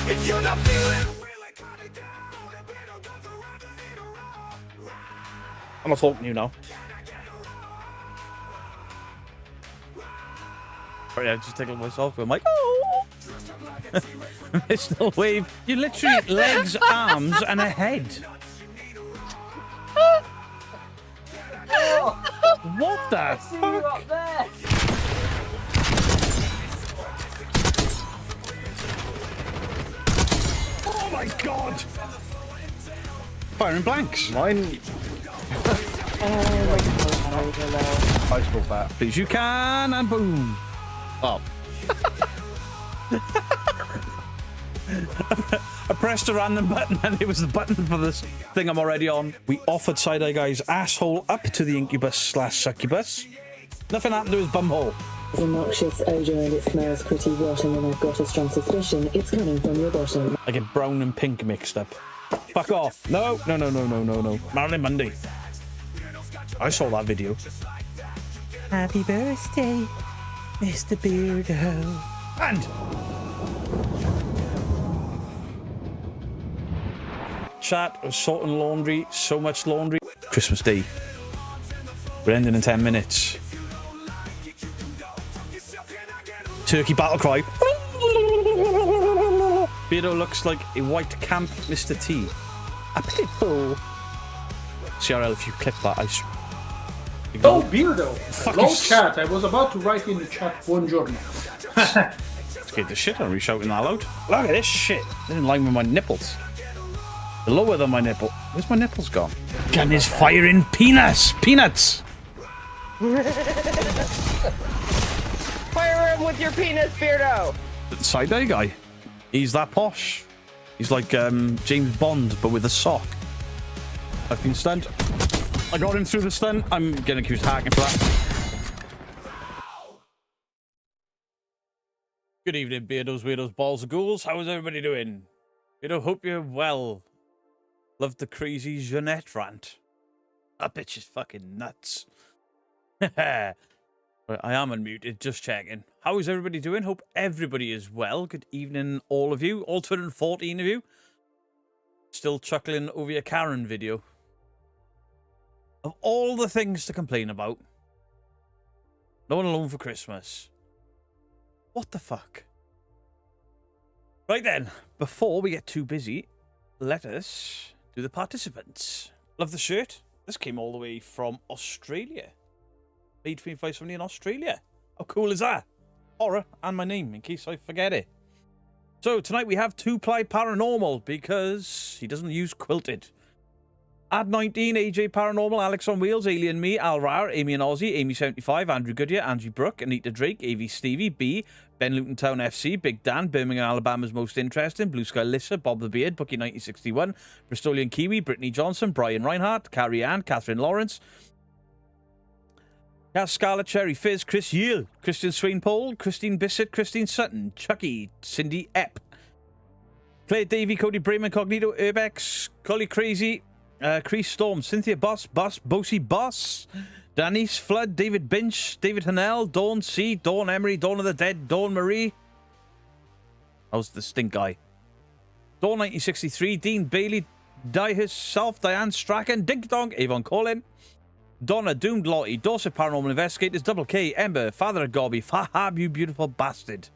If you're not feeling I'm not talking to you now. Sorry, I just tickled myself. I'm like, oh! Mr. Wave. You literally legs, arms, and a head. What the fuck? Oh my god! Firing blanks. Mine. I still that. Please, you can, and boom. Oh. I pressed a random button and it was the button for this thing I'm already on. We offered Side-Eye Guy's asshole up to the incubus/succubus. Nothing happened to his bumhole. It's a noxious odour and it smells pretty rotten, and I've got a strong suspicion it's coming from your bottom. I get brown and pink mixed up. Fuck off. No. Marilyn Monday. I saw that video. Happy birthday, Mr. Beardo. And chat of sorting laundry, so much laundry. Christmas Day. We're ending in 10 minutes. Turkey battle cry. Beardo looks like a white camp Mr. T. A pitbull. CRL, if you clip that, I... Oh, Beardo! Fuck Hello, you. chat. I was about to write in the chat buongiorno. Scared the shit out of me shouting that loud. Look at this shit. They're in line with my nipples. They're lower than my nipple. Where's my nipples gone? Gun is firing peanuts! Peanuts! Fire him with your penis, Beardo! Side-Eye Guy. He's that posh. He's like James Bond, but with a sock. I've been stunned. I got him through the stun. I'm getting accused of hacking for that. Good evening, Beardos, Weirdos, Balls, and Ghouls. How is everybody doing? Hope you're well. Love the crazy Jeanette rant. That bitch is fucking nuts. I am unmuted, just checking. How is everybody doing? Hope everybody is well. Good evening, all of you. All 214 of you. Still chuckling over your Karen video. Of all the things to complain about, no one alone for Christmas. What the fuck? Right then, before we get too busy, let us do the participants. Love the shirt. This came all the way from Australia. Made 2570 in Australia. How cool is that? Horror and my name, in case I forget it. So tonight we have 2-ply paranormal because he doesn't use quilted. Add 19, AJ Paranormal, Alex on Wheels, Alien Me, Al Rar, Amy and Aussie, Amy 75, Andrew Goodyear, Angie Brooke, Anita Drake, AV Stevie, B, Ben Luton Town FC, Big Dan, Birmingham, Alabama's Most Interesting, Blue Sky Lissa, Bob the Beard, Bookie 1961, Bristolian Kiwi, Brittany Johnson, Brian Reinhardt, Carrie Ann, Catherine Lawrence, Cass Scarlet, Cherry Fizz, Chris Yule, Christian Swainpole, Christine Bissett, Christine Sutton, Chucky, Cindy Epp, Claire Davey, Cody Brayman, Cognito, Urbex, Collie Crazy, Chris Storm, Cynthia Boss, Bosie Boss, Danice Flood, David Binch, David Hanel, Dawn C, Dawn Emery, Dawn of the Dead, Dawn Marie. How's the stink guy? Dawn 1963, Dean Bailey, Die Herself, Diane Strachan, Dink Dong, Avon Collin, Donna, Doomed Lottie, Dorset Paranormal Investigators, Double K, Ember, Father of Gobby, Fahab, you beautiful bastard.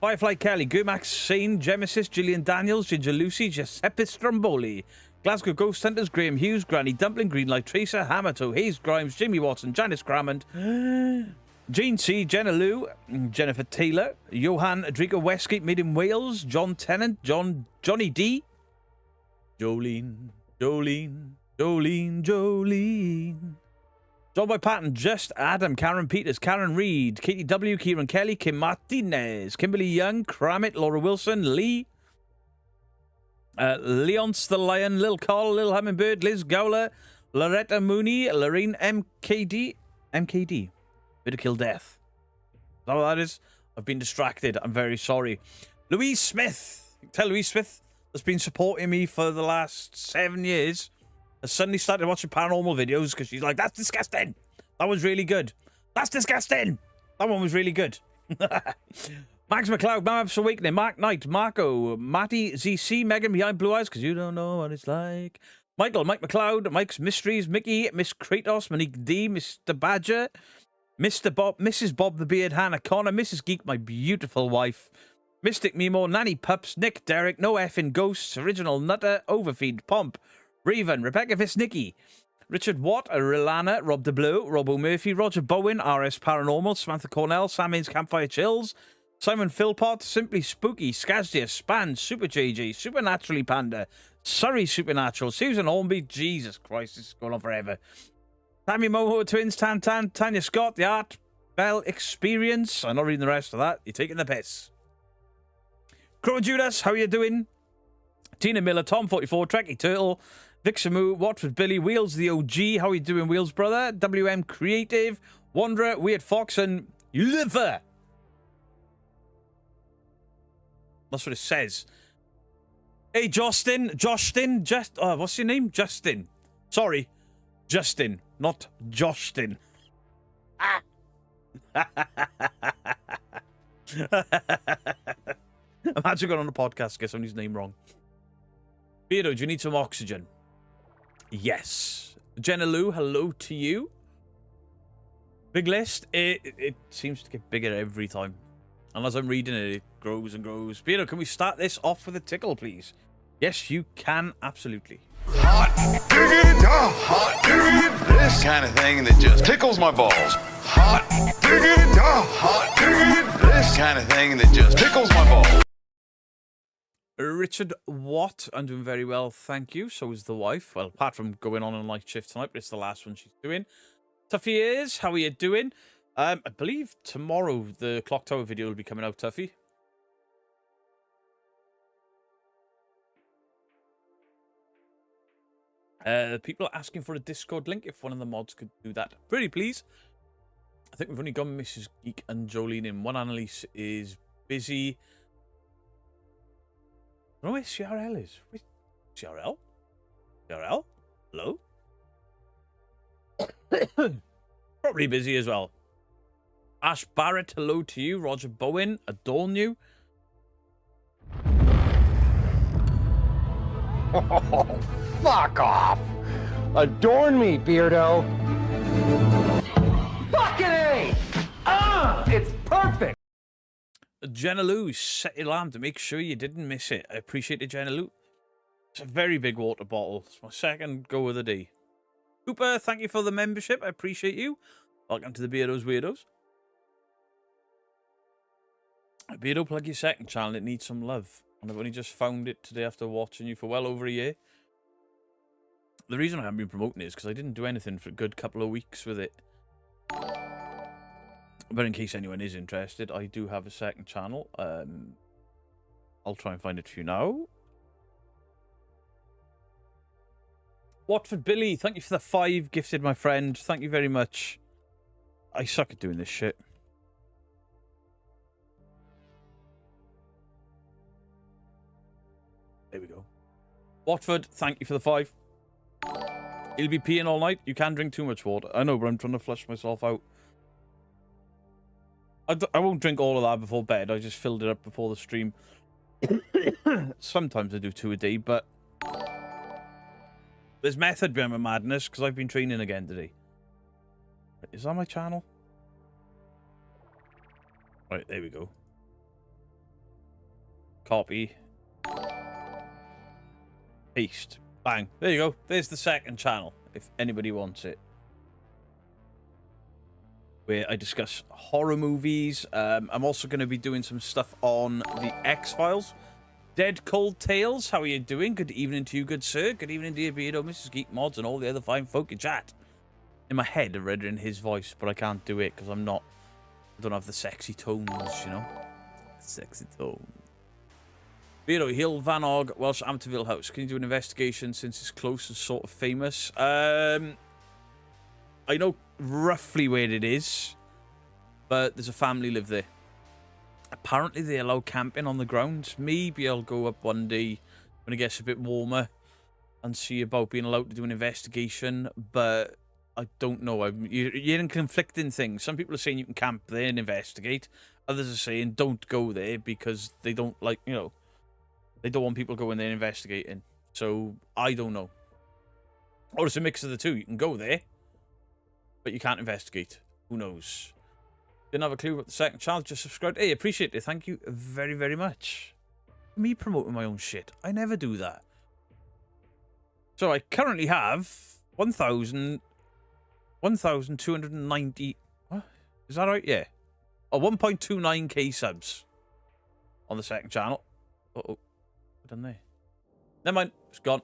Firefly Kelly, Gumax Sane, Gemesis, Gillian Daniels, Ginger Lucy, Giuseppe Stromboli, Glasgow Ghost Hunters, Graham Hughes, Granny Dumpling, Greenlight Tracer, Hamato, Hayes Grimes, Jimmy Watson, Janice Crammond, Jean C, Jenna Lou, Jennifer Taylor, Johan Adrico Westgate, made in Wales, John Tennant, Johnny D, Jolene, John Boy Patton, Just Adam, Karen Peters, Karen Reed, Katie W, Kieran Kelly, Kim Martinez, Kimberly Young, Kramit, Laura Wilson, Lee, Leonce the Lion, Lil Carl, Lil Hummingbird, Liz Gowler, Loretta Mooney, Lorraine MKD, Bit of Kill Death. Is that what that is? I've been distracted. I'm very sorry. Louise Smith. Tell Louise Smith has been supporting me for the last 7 years. Has suddenly started watching paranormal videos because she's like, that's disgusting. That was really good. That's disgusting. That one was really good. Max McLeod, Maps Awakening, Mark Knight, Marco, Matty, ZC, Megan behind Blue Eyes, because you don't know what it's like. Michael, Mike McLeod, Mike's Mysteries, Mickey, Miss Kratos, Monique D, Mr. Badger, Mr. Bob, Mrs. Bob the Beard, Hannah Connor, Mrs. Geek, my beautiful wife, Mystic Mimo, Nanny Pups, Nick, Derek, No Effing Ghosts, Original Nutter, Overfeed, Pomp, Raven, Rebecca Visnicki, Richard Watt, Rilana, Rob DeBlue, Robbo Murphy, Roger Bowen, RS Paranormal, Samantha Cornell, Sammins Campfire Chills, Simon Philpott, Simply Spooky, Skazdia, Span, Super JJ, Supernaturally Panda, Surrey Supernatural, Susan Hornby, Jesus Christ, this is going on forever. Tammy Moho, Twins, Tanya Scott, The Art Bell Experience. I'm not reading the rest of that. You're taking the piss. Crow Judas, how you doing? Tina Miller, Tom44, Trekkie Turtle, Vixamu, Watford Billy, Wheels the OG, how you doing, Wheels brother? WM Creative, Wanderer, Weird Fox, and Liver. That's what it says. Hey, Justin, what's your name? Justin. Sorry, Justin, not Justin. Ah. Imagine going on a podcast, get somebody's name wrong. Beardo, do you need some oxygen? Yes. Jenna Lou, hello to you. Big list. It seems to get bigger every time. And as I'm reading it, it grows and grows. Beardo, can we start this off with a tickle, please? Yes, you can, absolutely. Hot diggity, hot diggity, this kind of thing that just tickles my balls. Hot diggity, hot diggity, this kind of thing that just tickles my balls. Richard Watt, I'm doing very well, thank you. So is the wife. Well, apart from going on a night shift tonight, but it's the last one she's doing. Tuffy is, how are you doing? I believe tomorrow the Clock Tower video will be coming out, Tuffy. People are asking for a Discord link if one of the mods could do that. Pretty please. I think we've only got Mrs. Geek and Jolene in. One Annalise is busy. I don't know where CRL is. Where's CRL? CRL? Hello? Probably busy as well. Ash Barrett, hello to you. Roger Bowen, adorn you. Oh, fuck off! Adorn me, Beardo! Fucking A! It's perfect! Jenna Lou, set your alarm to make sure you didn't miss it. I appreciate it, Jenna Lou. It's a very big water bottle. It's my second go of the day. Cooper, thank you for the membership. I appreciate you. Welcome to the Beardo's Weirdos. Beardo, plug your second channel. It needs some love. And I've only just found it today after watching you for well over a year. The reason I haven't been promoting it is because I didn't do anything for a good couple of weeks with it. But in case anyone is interested, I do have a second channel. I'll try and find it for you now. Watford Billy, thank you for the 5 gifted, my friend. Thank you very much. I suck at doing this shit. There we go. Watford, thank you for the 5. You'll be peeing all night. You can drink too much water. I know, but I'm trying to flush myself out. I won't drink all of that before bed. I just filled it up before the stream. Sometimes I do 2 a day, but there's method behind my madness because I've been training again today. Is that my channel? Right, there we go. Copy. Paste. Bang. There you go. There's the second channel, if anybody wants it. Where I discuss horror movies. I'm also going to be doing some stuff on the X-Files. Dead Cold Tales, how are you doing? Good evening to you, good sir. Good evening, dear Beardo, Mrs. Geek Mods, and all the other fine folk in chat. In my head, I read it in his voice, but I can't do it because I don't have the sexy tones, you know? Sexy tones. Beardo, Hill, Van Og, Welsh Amterville House. Can you do an investigation since it's close and sort of famous? I know roughly where it is, but there's a family live there. Apparently they allow camping on the grounds. Maybe I'll go up one day when it gets a bit warmer and see about being allowed to do an investigation, but I don't know. You're in conflicting things. Some people are saying you can camp there and investigate. Others are saying don't go there because they don't like, they don't want people going there investigating. So I don't know. Or it's a mix of the two. You can go there, but you can't investigate. Who knows? Didn't have a clue what the second channel. Just subscribed. Hey, appreciate it. Thank you very, very much. Me promoting my own shit. I never do that. So I currently have 1,290. What? Is that right? Yeah. Oh, 1.29k subs on the second channel. Uh-oh. What done there? Never mind. It's gone.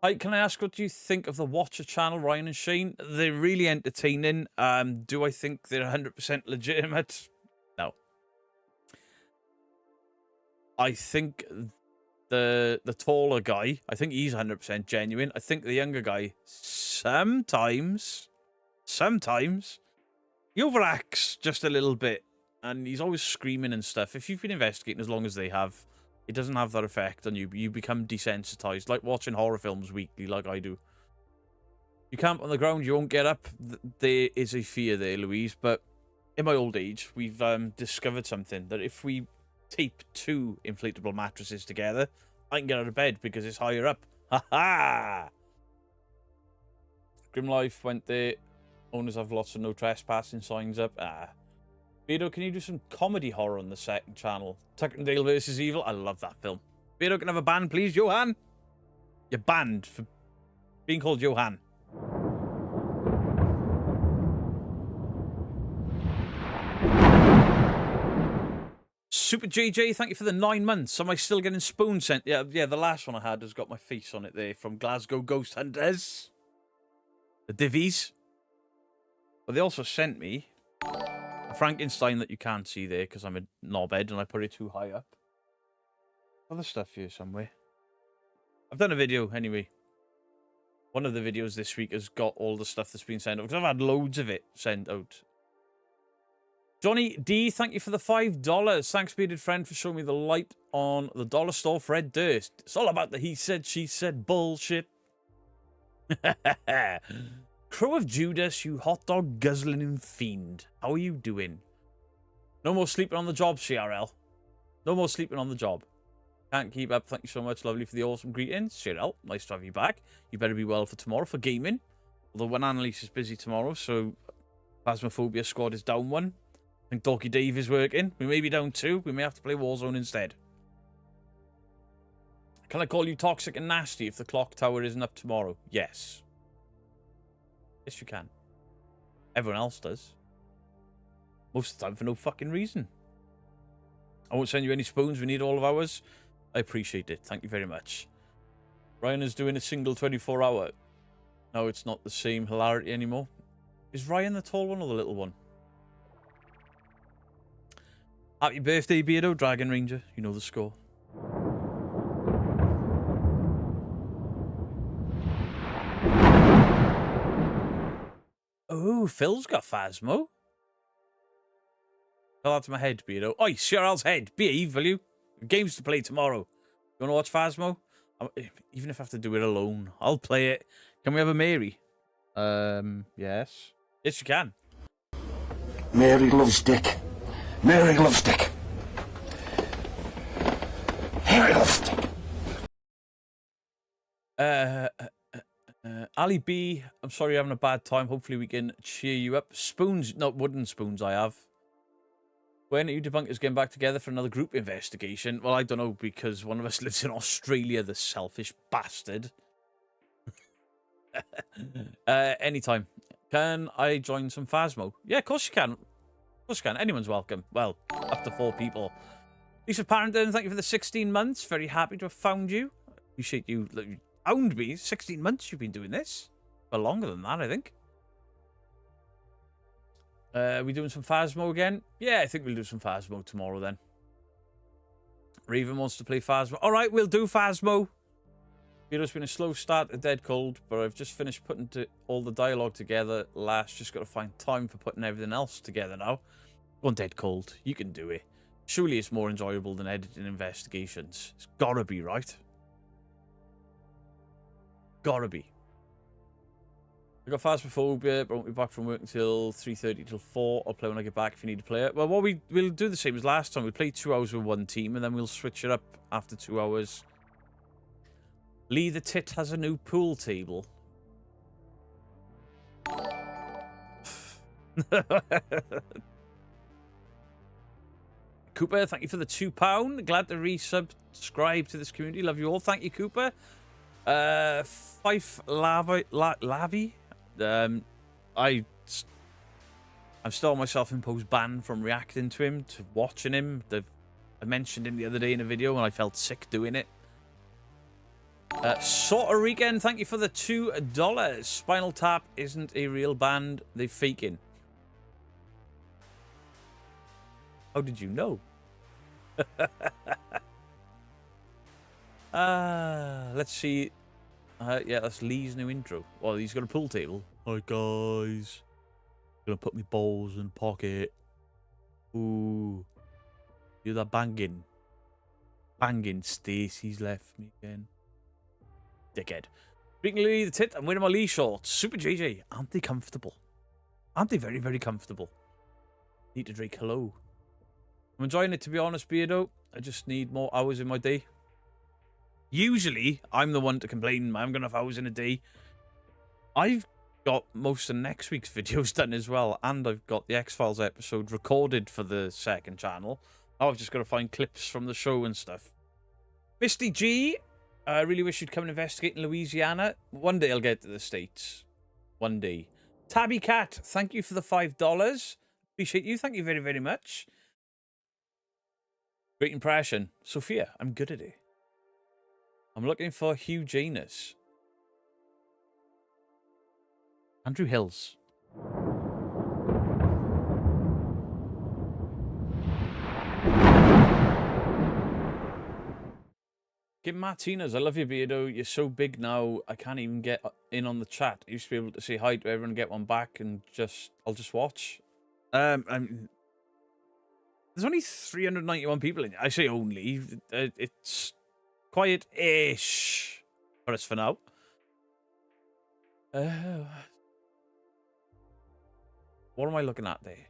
Hi, can I ask what do you think of the Watcher channel, Ryan and Shane? They're really entertaining. Do I think they're 100% legitimate? No. I think the taller guy, I think he's 100% genuine. I think the younger guy, sometimes, he overacts just a little bit. And he's always screaming and stuff. If you've been investigating as long as they have, it doesn't have that effect on you. You become desensitized, like watching horror films weekly, like I do. You camp on the ground, you won't get up. There is a fear there, Louise. But in my old age, we've discovered something. That if we tape 2 inflatable mattresses together, I can get out of bed because it's higher up. Ha ha! Grim Life went there. Owners have lots of no trespassing signs up. Beardo, can you do some comedy horror on the second channel? Tucker and Dale vs. Evil. I love that film. Beardo, can I have a ban, please? Johan? You're banned for being called Johan. Super JJ, thank you for the 9 months. Am I still getting spoons sent? Yeah, the last one I had has got my face on it there from Glasgow Ghost Hunters. The divvies. But they also sent me a Frankenstein that you can't see there because I'm a knobhead and I put it too high up. Other stuff here somewhere. I've done a video anyway. One of the videos this week has got all the stuff that's been sent out because I've had loads of it sent out. Johnny D, thank you for the $5. Thanks, bearded friend, for showing me the light on the dollar store for Ed Durst. It's all about the he said, she said bullshit. Crow of Judas, you hot dog guzzling fiend. How are you doing? No more sleeping on the job, CRL. No more sleeping on the job. Can't keep up. Thank you so much. Lovely for the awesome greetings. CRL, nice to have you back. You better be well for tomorrow for gaming. Although when Annalise is busy tomorrow, so Phasmophobia squad is down 1. I think Dorky Dave is working. We may be down 2. We may have to play Warzone instead. Can I call you toxic and nasty if the clock tower isn't up tomorrow? Yes. Yes, you can. Everyone else does. Most of the time for no fucking reason. I won't send you any spoons. We need all of ours. I appreciate it. Thank you very much. Ryan is doing a single 24-hour. No, it's not the same hilarity anymore. Is Ryan the tall one or the little one? Happy birthday, Beardo, Dragon Ranger. You know the score. Oh, Phil's got Phasmo. Tell that to my head, Beardo. Oi, CRL's head. Behave, will you? Games to play tomorrow. You want to watch Phasmo? Even if I have to do it alone, I'll play it. Can we have a Mary? Yes. Yes, you can. Mary loves Dick. Mary loves Dick. Mary loves Dick. Ali B, I'm sorry you're having a bad time. Hopefully we can cheer you up. Spoons, not wooden spoons I have. When are you debunkers getting back together for another group investigation? Well, I don't know, because one of us lives in Australia, the selfish bastard. Anytime. Can I join some Phasmo? Yeah, of course you can. Of course you can. Anyone's welcome. Well, up to 4 people. Lisa Parrington, thank you for the 16 months. Very happy to have found you. Appreciate you. Found me. 16 months you've been doing this. Well, longer than that, I think. Are we doing some Phasmo again? Yeah, I think we'll do some Phasmo tomorrow then. Raven wants to play Phasmo. All right, we'll do Phasmo. It's been a slow start, a dead cold, but I've just finished putting all the dialogue together last. Just got to find time for putting everything else together now. Go on, dead cold. You can do it. Surely it's more enjoyable than editing investigations. It's gotta be, right? Gotta be. I got Phasmophobia, but I won't be back from work until 3:30 till 4. I'll play when I get back if you need to play it. Well, we'll do the same as last time. We'll play 2 hours with one team, and then we'll switch it up after 2 hours. Lee the Tit has a new pool table. Cooper, thank you for the £2. Glad to resubscribe to this community. Love you all. Thank you, Cooper. Fife Lavi. I'm still on my self-imposed ban from reacting to him, to watching him. I mentioned him the other day in a video and I felt sick doing it. Sort of Weekend, thank you for the $2. Spinal Tap isn't a real band. They're faking. How did you know? Let's see. Yeah, that's Lee's new intro. Well, he's got a pool table. Hi, guys. Gonna put me balls in pocket. Ooh. You're that banging. Banging Stacey's left me again. Dickhead. Speaking of Lee the Tit, I'm wearing my Lee shorts. Super JJ. Aren't they comfortable? Aren't they very, very comfortable? Need to drink hello. I'm enjoying it, to be honest, Beardo. I just need more hours in my day. Usually, I'm the one to complain. I haven't got enough hours in a day. I've got most of next week's videos done as well. And I've got the X-Files episode recorded for the second channel. Now I've just got to find clips from the show and stuff. Misty G, I really wish you'd come and investigate in Louisiana. One day I'll get to the States. One day. Tabby Cat, thank you for the $5. Appreciate you. Thank you very, very much. Great impression. Sophia, I'm good at it. I'm looking for Hugh Janus. Andrew Hills. Kim Martinez, I love you, Beardo. You're so big now, I can't even get in on the chat. I used to be able to say hi to everyone, get one back, and I'll just watch. There's only 391 people in it. I say only. It's quiet-ish for us for now. What am I looking at there?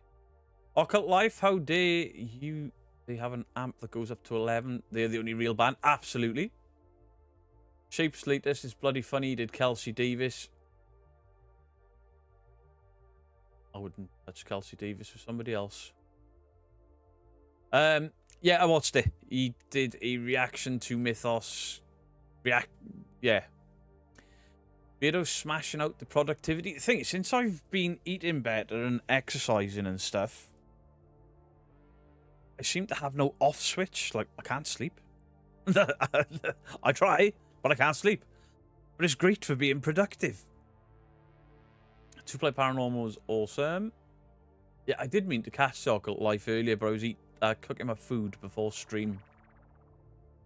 Occult Life, how dare you... They have an amp that goes up to 11. They're the only real band. Absolutely. Shapes latest is bloody funny. Did Kelsey Davis. I wouldn't touch Kelsey Davis with somebody else. Yeah, I watched it. He did a reaction to Mythos. Yeah. Beardo smashing out the productivity. The thing is, since I've been eating better and exercising and stuff, I seem to have no off switch. Like, I can't sleep. I try, but I can't sleep. But it's great for being productive. To Play Paranormal was awesome. Yeah, I did mean to catch the Occult Life earlier, but I was cooking my food before stream.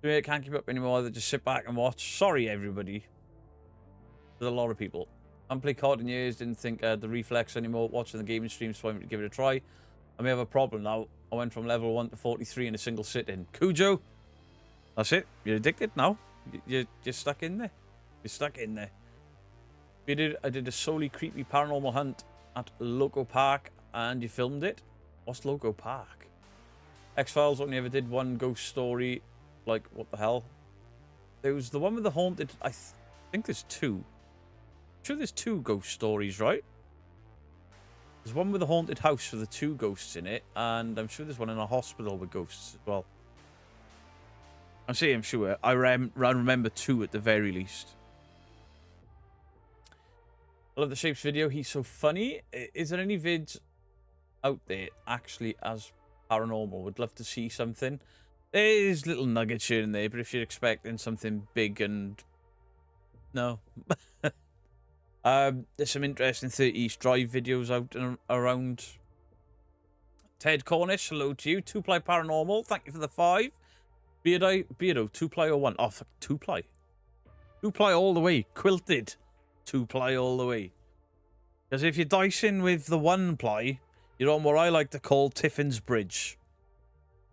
I can't keep up anymore. I just sit back and watch. Sorry, everybody. There's a lot of people. I haven't played COD in years. Didn't think I had the reflex anymore. Watching the gaming stream, so I went to give it a try. I may have a problem now. I went from level 1 to 43 in a single sit-in. Cujo, that's it. You're addicted now. You're stuck in there. You're stuck in there. I did a solely creepy paranormal hunt at Loco Park, and you filmed it. What's Loco Park? X-Files only ever did one ghost story. Like, what the hell? There was the one with the haunted... I think there's two. I'm sure there's 2 ghost stories, right? There's one with a haunted house with the 2 ghosts in it, and I'm sure there's one in a hospital with ghosts as well. I'm saying I'm sure. I remember 2 at the very least. I love the Shapes video. He's so funny. Is there any vids out there actually as paranormal? Would love to see something. There's little nuggets here and there, but if you're expecting something big and... No. There's some interesting 30 East Drive videos out and around. Ted Cornish, hello to you. 2-ply Paranormal, thank you for the 5. Beardo, 2-ply or 1? Oh, fuck, 2-ply. 2-ply all the way. Quilted. 2-ply all the way. Because if you're dicing with the 1-ply, you're on what I like to call Tiffin's Bridge.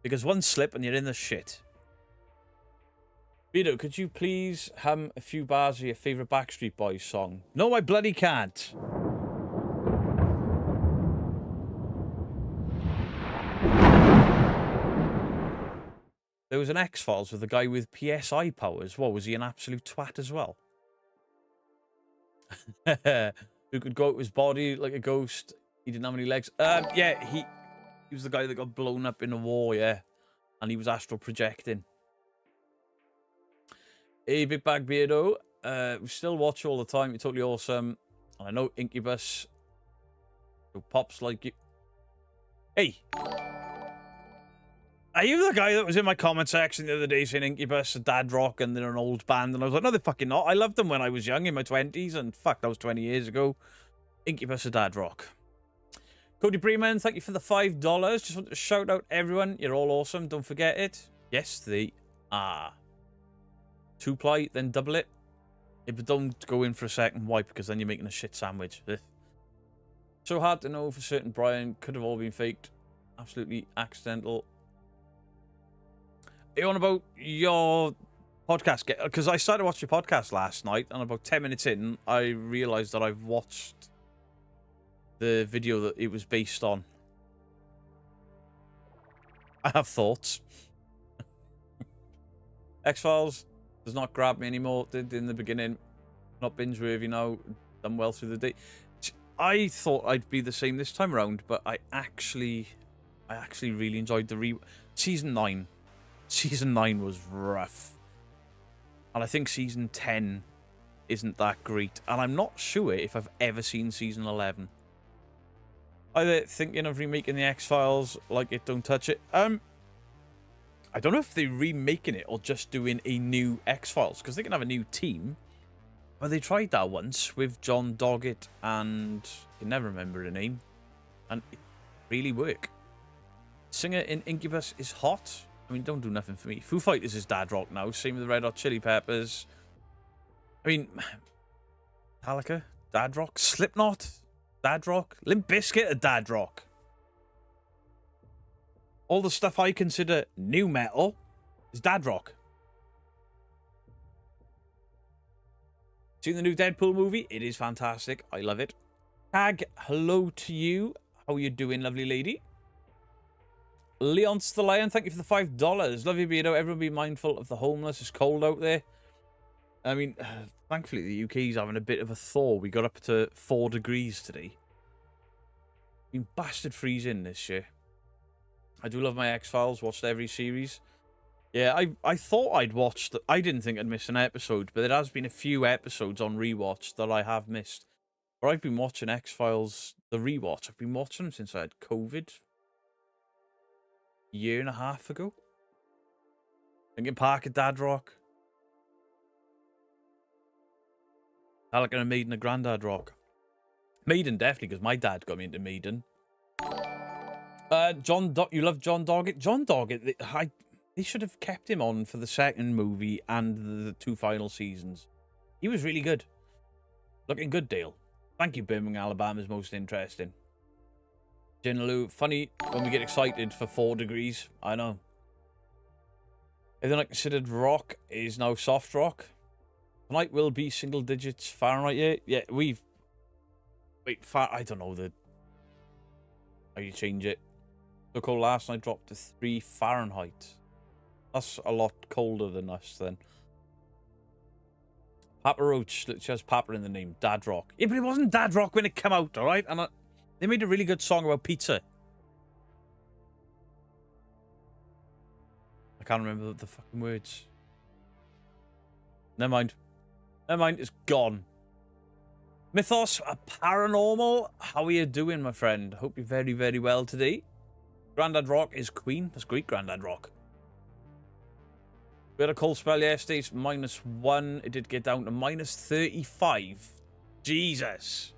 Because one slip and you're in the shit. Vito, could you please hum a few bars of your favourite Backstreet Boys song? No, I bloody can't. There was an X-Files with a guy with PSI powers. What, was he an absolute twat as well? Who could go out his body like a ghost. He didn't have any legs. Yeah, he was the guy that got blown up in a war, yeah. And he was astral projecting. Hey, Big Bag Beardo. We still watch all the time. You're totally awesome. And I know Incubus. So Pops like you. Hey! Are you the guy that was in my comment section the other day saying Incubus, Dad Rock, and they're an old band? And I was like, no, they're fucking not. I loved them when I was young, in my 20s, and fuck, that was 20 years ago. Incubus, Dad Rock. Cody Breeman, thank you for the $5. Just want to shout out everyone. You're all awesome. Don't forget it. Yes, they are. 2-ply, then double it. Yeah, but don't go in for a second wipe, because then you're making a shit sandwich. Ugh. So hard to know for certain, Brian. Could have all been faked. Absolutely accidental. Are you on about your podcast? Because I started watching your podcast last night, and about 10 minutes in, I realised that I've watched the video that it was based on. I have thoughts. X-Files does not grab me anymore. Did in the beginning. Not binge-worthy now. Done well through the day. I thought I'd be the same this time around, but I actually really enjoyed the Season 9. Season 9 was rough. And I think Season 10 isn't that great. And I'm not sure if I've ever seen Season 11. Either thinking of remaking the X-Files, like it, don't touch it. I don't know if they're remaking it or just doing a new X-Files. Because they can have a new team. But they tried that once with John Doggett and... I can never remember the name. And it really worked. Singer in Incubus is hot. I mean, don't do nothing for me. Foo Fighters is Dad Rock now. Same with the Red Hot Chili Peppers. I mean, Metallica, Dad Rock. Slipknot, Dad Rock. Limp Bizkit, Dad Rock. All the stuff I consider new metal is Dad Rock. Seen the new Deadpool movie? It is fantastic. I love it. Tag, hello to you. How are you doing, lovely lady? Leon's the Lion, thank you for the $5. Love you, Beardo. Everyone be mindful of the homeless. It's cold out there. I mean, thankfully the UK's having a bit of a thaw. We got up to 4 degrees today. Been bastard freezing this year. I do love my X-Files. Watched every series. Yeah, I thought I'd watched... I didn't think I'd missed an episode, but there has been a few episodes on rewatch that I have missed. But I've been watching X-Files, the rewatch. I've been watching them since I had COVID. Year and a half ago. Linkin Park at Dad Rock. Metallica and Maiden at Grandad Rock. Maiden definitely, because my dad got me into Maiden. You love John Doggett? John Doggett, they should have kept him on for the second movie and the 2 final seasons. He was really good. Looking good, Dale. Thank you, Birmingham, Alabama's most interesting. Jinaloo, funny when we get excited for 4 degrees. I know. Everything I considered rock is now soft rock. Tonight will be single digits Fahrenheit. Yeah, we've... Wait, I don't know how you change it. So cold last night dropped to 3 Fahrenheit. That's a lot colder than us then. Papa Roach, which has Papa in the name. Dad Rock. Yeah, but it wasn't Dad Rock when it came out, alright? And they made a really good song about pizza. I can't remember the fucking words. Never mind. Never mind, it's gone. Mythos, a paranormal. How are you doing, my friend? Hope you're very, very well today. Grandad Rock is Queen. That's great, Grandad Rock. We had a cold spell yesterday. It's -1. It did get down to -35. Jesus.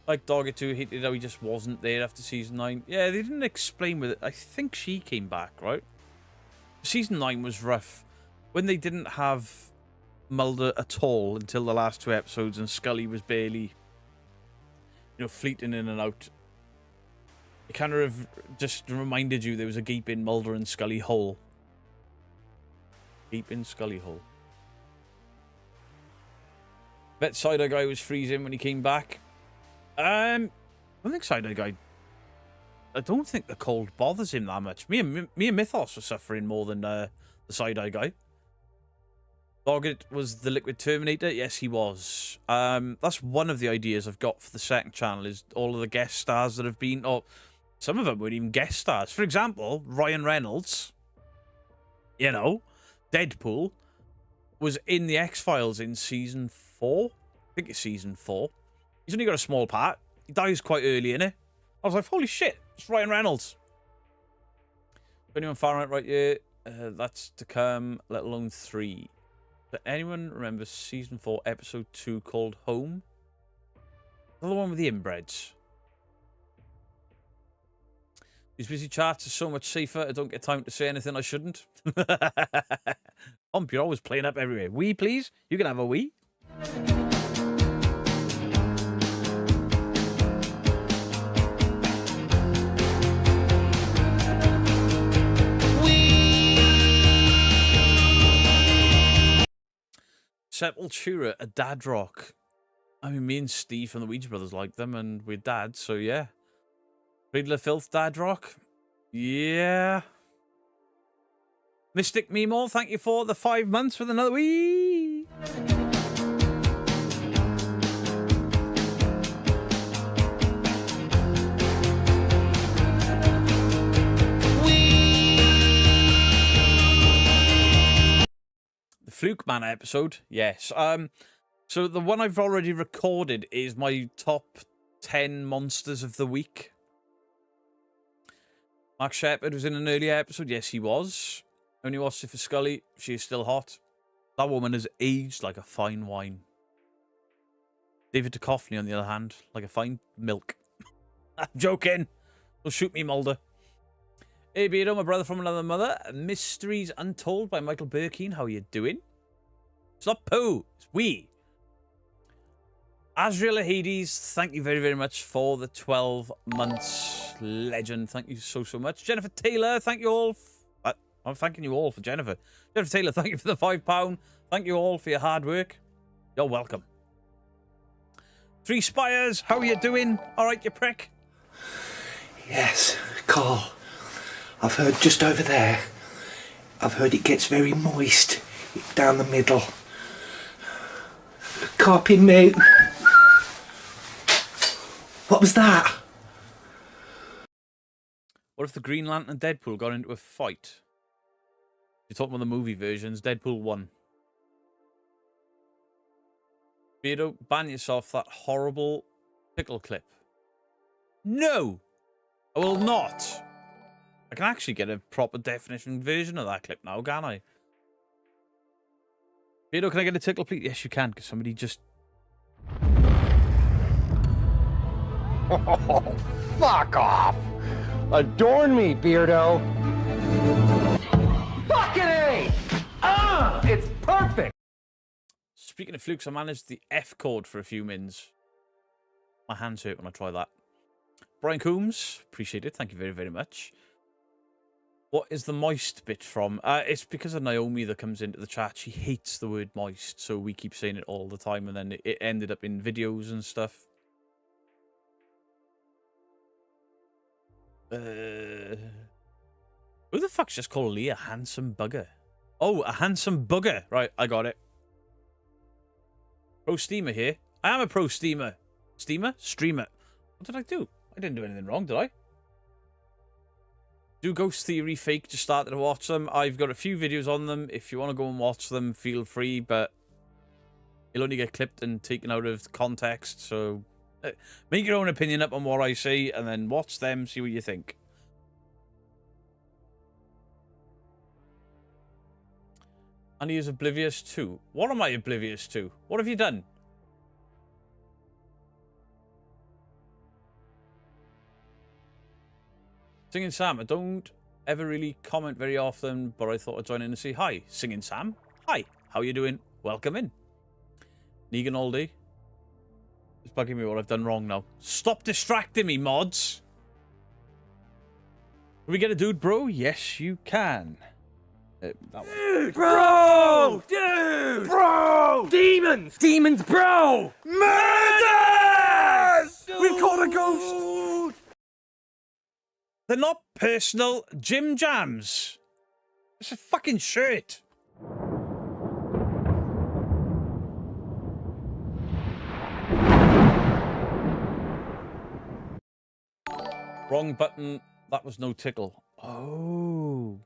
Like Doggett 2 hated how he just wasn't there after Season 9. Yeah, they didn't explain with it. I think she came back, right? Season 9 was rough. When they didn't have Mulder at all until the last 2 episodes and Scully was barely, fleeting in and out. It kind of just reminded you there was a gaping Mulder and Scully hole. Deep in Scully Hole. Bet Cider Guy was freezing when he came back. I don't think Cider Guy... I don't think the cold bothers him that much. Me and Mythos were suffering more than the Side-Eye Guy. Doggett was the Liquid Terminator. Yes, he was. That's one of the ideas I've got for the second channel, is all of the guest stars that have been... Or some of them weren't even guest stars. For example, Ryan Reynolds, you know, Deadpool, was in the X-Files in season 4. I think it's season 4. He's only got a small part. He dies quite early in it. I was like, holy shit, it's Ryan Reynolds. 21 Fahrenheit right here. That's to come, let alone 3. Does anyone remember season 4, episode 2 called Home? The one with the inbreds. These busy chats are so much safer. I don't get time to say anything I shouldn't. You're always playing up everywhere. Wee, please? You can have a wee. Sepultura, a dad rock. I mean, me and Steve from the Ouija Brothers like them, and we're dads, so yeah. Riddler Filth, dad rock. Yeah. Mystic Memo, thank you for the 5 months with another wee. Fluke Man episode, yes. So the one I've already recorded is my top 10 monsters of the week. Mark Shepard was in an earlier episode. Yes, he was. Only watched it for Scully. She is still hot. That woman has aged like a fine wine. David Duchovny, on the other hand, like a fine milk. I'm joking. Don't shoot me, Mulder. Hey, Beardo, my brother from another mother. Mysteries Untold by Michael Burkeen. How are you doing? It's not Pooh. It's we. Azriel Hades, thank you very, very much for the 12 months. Legend. Thank you so, so much. Jennifer Taylor, thank you all. I'm thanking you all for Jennifer. Jennifer Taylor, thank you for the £5. Thank you all for your hard work. You're welcome. Three Spires, how are you doing? All right, you prick? Yes, Carl. I've heard just over there. I've heard it gets very moist down the middle. Copy me. What was that? What if the Green Lantern and Deadpool got into a fight? You're talking about the movie versions. Deadpool 1. Beardo, ban yourself that horrible pickle clip. No! I will not. I can actually get a proper definition version of that clip now, can I? Beardo, can I get a tickle, please? Yes, you can, because somebody just... Oh, fuck off! Adorn me, Beardo! Fucking A! It's perfect! Speaking of flukes, I managed the F chord for a few mins. My hands hurt when I try that. Brian Coombs, appreciate it. Thank you very, very much. What is the moist bit from? It's because of Naomi that comes into the chat. She hates the word moist, so we keep saying it all the time, and then it ended up in videos and stuff. Who the fuck's just called Lee a handsome bugger? Oh, a handsome bugger. Right, I got it. Pro Steamer here. I am a pro Steamer. Steamer? Streamer. What did I do? I didn't do anything wrong, did I? Do Ghost Theory fake, just started to watch them. I've got a few videos on them. If you want to go and watch them, feel free, but you'll only get clipped and taken out of context, so make your own opinion up on what I say, and then watch them, see what you think. And he is oblivious too. What am I oblivious to? What have you done? Singing Sam, I don't ever really comment very often, but I thought I'd join in and say hi. Singing Sam, hi. How you doing? Welcome in. Negan all day. It's bugging me what I've done wrong now. Stop distracting me, mods. Can we get a dude, bro? Yes, you can. That one. Bro! Dude! Bro! Demons! Demons, bro! Murders! We've caught a ghost! They're not personal gym jams. It's a fucking shirt. Wrong button. That was no tickle. Oh.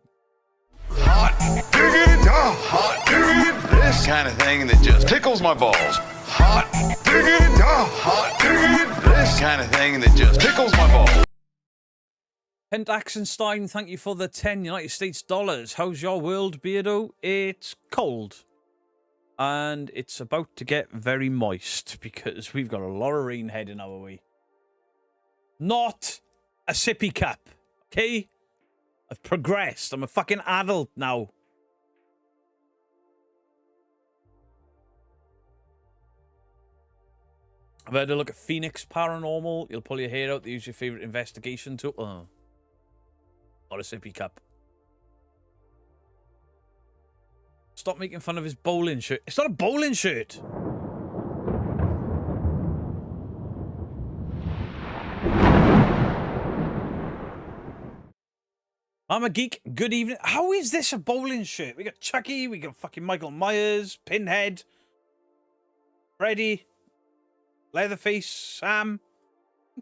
Hot diggity, hot diggity, this kind of thing that just tickles my balls. Hot diggity, hot diggity, this kind of thing that just tickles my balls. Kent Axenstein, thank you for the 10 United States dollars. How's your world, Beardo? It's cold. And it's about to get very moist because we've got a lot of rain heading our way. Not a sippy cup, okay? I've progressed. I'm a fucking adult now. I've had a look at Phoenix Paranormal. You'll pull your hair out to use your favourite investigation tool. Oh. Not a sippy cup. Stop making fun of his bowling shirt. It's not a bowling shirt. I'm a geek. Good evening. How is this a bowling shirt? We got Chucky. We got fucking Michael Myers. Pinhead. Freddy. Leatherface. Sam.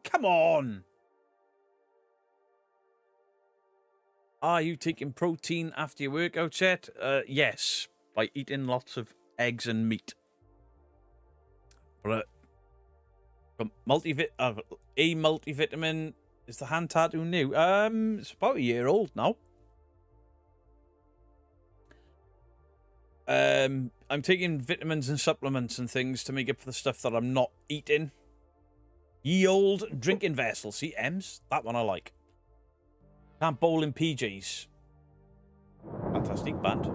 Come on. Are you taking protein after your workout yet? Yes. By eating lots of eggs and meat. But a multivitamin. Is the hand tattoo new? It's about a year old now. I'm taking vitamins and supplements and things to make up for the stuff that I'm not eating. Ye old drinking vessel. See, M's? That one I like. Can't bowl in PJs. Fantastic band.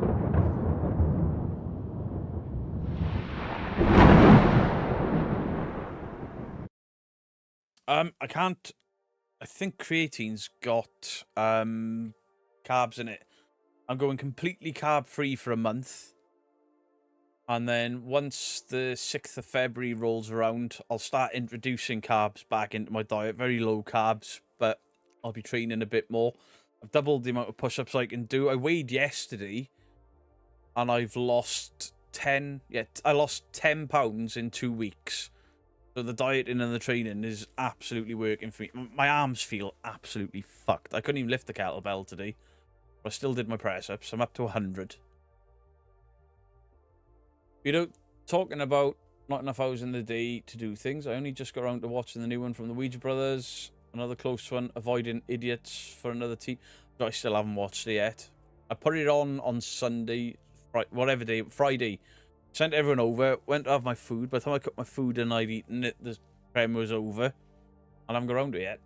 I can't. I think creatine's got carbs in it. I'm going completely carb free for a month. And then once the 6th of February rolls around, I'll start introducing carbs back into my diet. Very low carbs, but I'll be training a bit more. I've doubled the amount of push-ups I can do. I weighed yesterday and I've lost 10. Yeah, I lost 10 pounds in 2 weeks. So the dieting and the training is absolutely working for me. My arms feel absolutely fucked. I couldn't even lift the kettlebell today. But I still did my press-ups. I'm up to 100. You know, talking about not enough hours in the day to do things. I only just got around to watching the new one from the Ouija Brothers. Another close one, Avoiding Idiots for another team. But I still haven't watched it yet. I put it on Sunday, whatever day, Friday. Sent everyone over, went to have my food. By the time I cooked my food and I'd eaten it, the prem was over. And I haven't got around to it yet.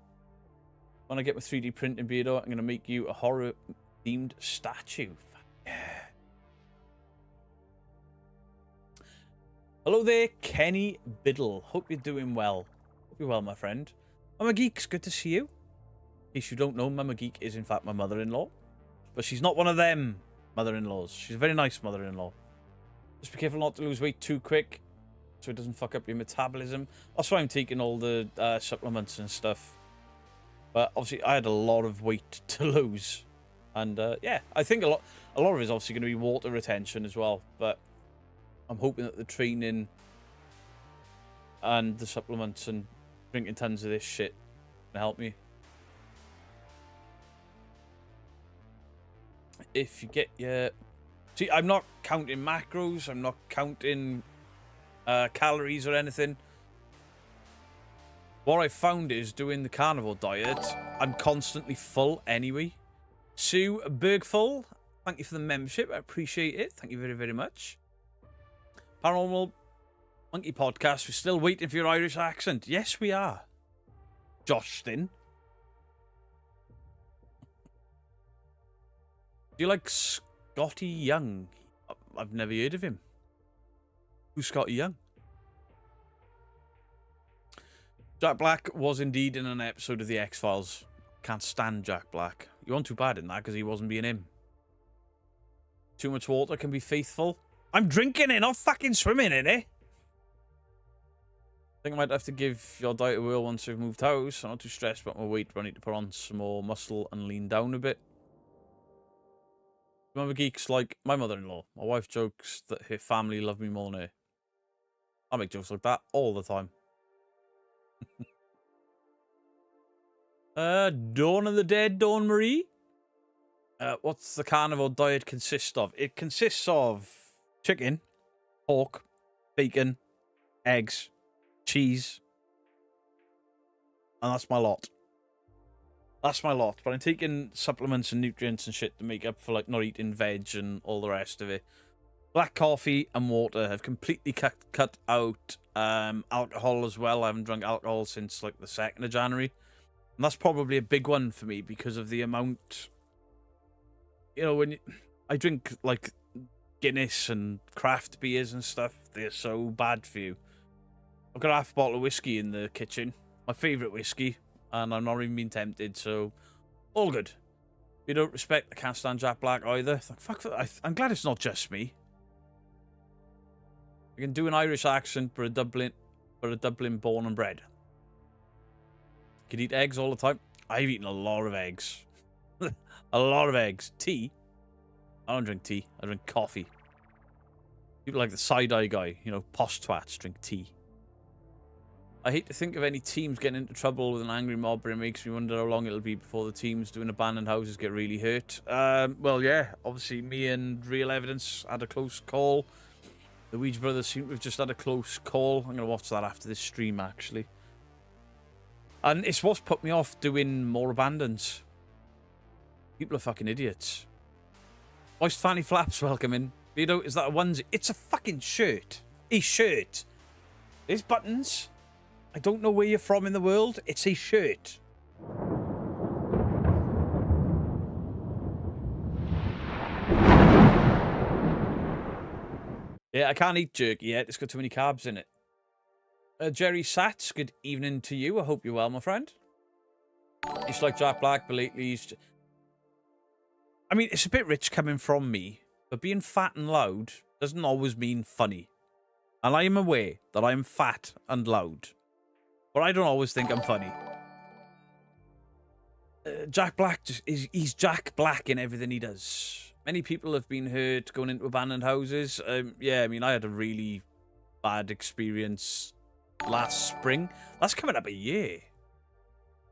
When I get my 3D printing beard, I'm going to make you a horror-themed statue. Yeah. Hello there, Kenny Biddle. Hope you're doing well. Hope you're well, my friend. Mama Geek's good to see you. In case you don't know, Mama Geek is in fact my mother-in-law. But she's not one of them mother-in-laws. She's a very nice mother-in-law. Just be careful not to lose weight too quick so it doesn't fuck up your metabolism. That's why I'm taking all the supplements and stuff. But obviously I had a lot of weight to lose. And yeah, I think a lot of it is obviously going to be water retention as well. But I'm hoping that the training and the supplements and drinking tons of this shit can help me. If you get your... See, I'm not counting macros. I'm not counting calories or anything. What I found is doing the carnivore diet, I'm constantly full anyway. Sue Bergfull, thank you for the membership. I appreciate it. Thank you very, very much. Paranormal Monkey Podcast. We're still waiting for your Irish accent. Yes, we are. Joshton. Do you like Scotty Young? I've never heard of him. Who's Scotty Young? Jack Black was indeed in an episode of The X-Files. Can't stand Jack Black. You weren't too bad in that because he wasn't being him. Too much water can be faithful. I'm drinking it, not fucking swimming in it. I think I might have to give your diet a whirl once I've moved house. I'm not too stressed about my weight, but I need to put on some more muscle and lean down a bit. Remember geeks like my mother-in-law. My wife jokes that her family love me more than her. I make jokes like that all the time. Dawn of the Dead, Dawn Marie. What's the carnivore diet consist of? It consists of chicken, pork, bacon, eggs, cheese. And that's my lot. That's my lot. But I'm taking supplements and nutrients and shit to make up for like not eating veg and all the rest of it. Black coffee and water. I've completely cut out alcohol as well. I haven't drunk alcohol since like the 2nd of January. And that's probably a big one for me because of the amount. You know, when I drink like Guinness and craft beers and stuff, they're so bad for you. I've got half a bottle of whiskey in the kitchen. My favourite whiskey. And I'm not even being tempted, so all good. If you don't respect, I can't stand Jack Black either. Fuck, I'm glad it's not just me. I can do an Irish accent, but a Dublin born and bred. I can eat eggs all the time. I've eaten a lot of eggs. A lot of eggs. Tea. I don't drink tea. I drink coffee. People like the side-eye guy, you know, posh twats drink tea. I hate to think of any teams getting into trouble with an angry mob, but it makes me wonder how long it'll be before the teams doing abandoned houses get really hurt. Well, yeah, obviously me and Real Evidence had a close call. The Ouija brothers seem to have just had a close call. I'm going to watch that after this stream, actually. And it's what's put me off doing more abandons. People are fucking idiots. Moist Fanny Flaps, welcome in. Vito, is that a onesie? It's a fucking shirt. A shirt. There's buttons. I don't know where you're from in the world. It's a shirt. Yeah, I can't eat jerky yet. It's got too many carbs in it. Jerry Sats, good evening to you. I hope you're well, my friend. He's like Jack Black, but lately he's... I mean, it's a bit rich coming from me, but being fat and loud doesn't always mean funny. And I am aware that I am fat and loud. But I don't always think I'm funny. Jack Black, he's Jack Black in everything he does. Many people have been hurt going into abandoned houses. Yeah, I mean, I had a really bad experience last spring. That's coming up a year.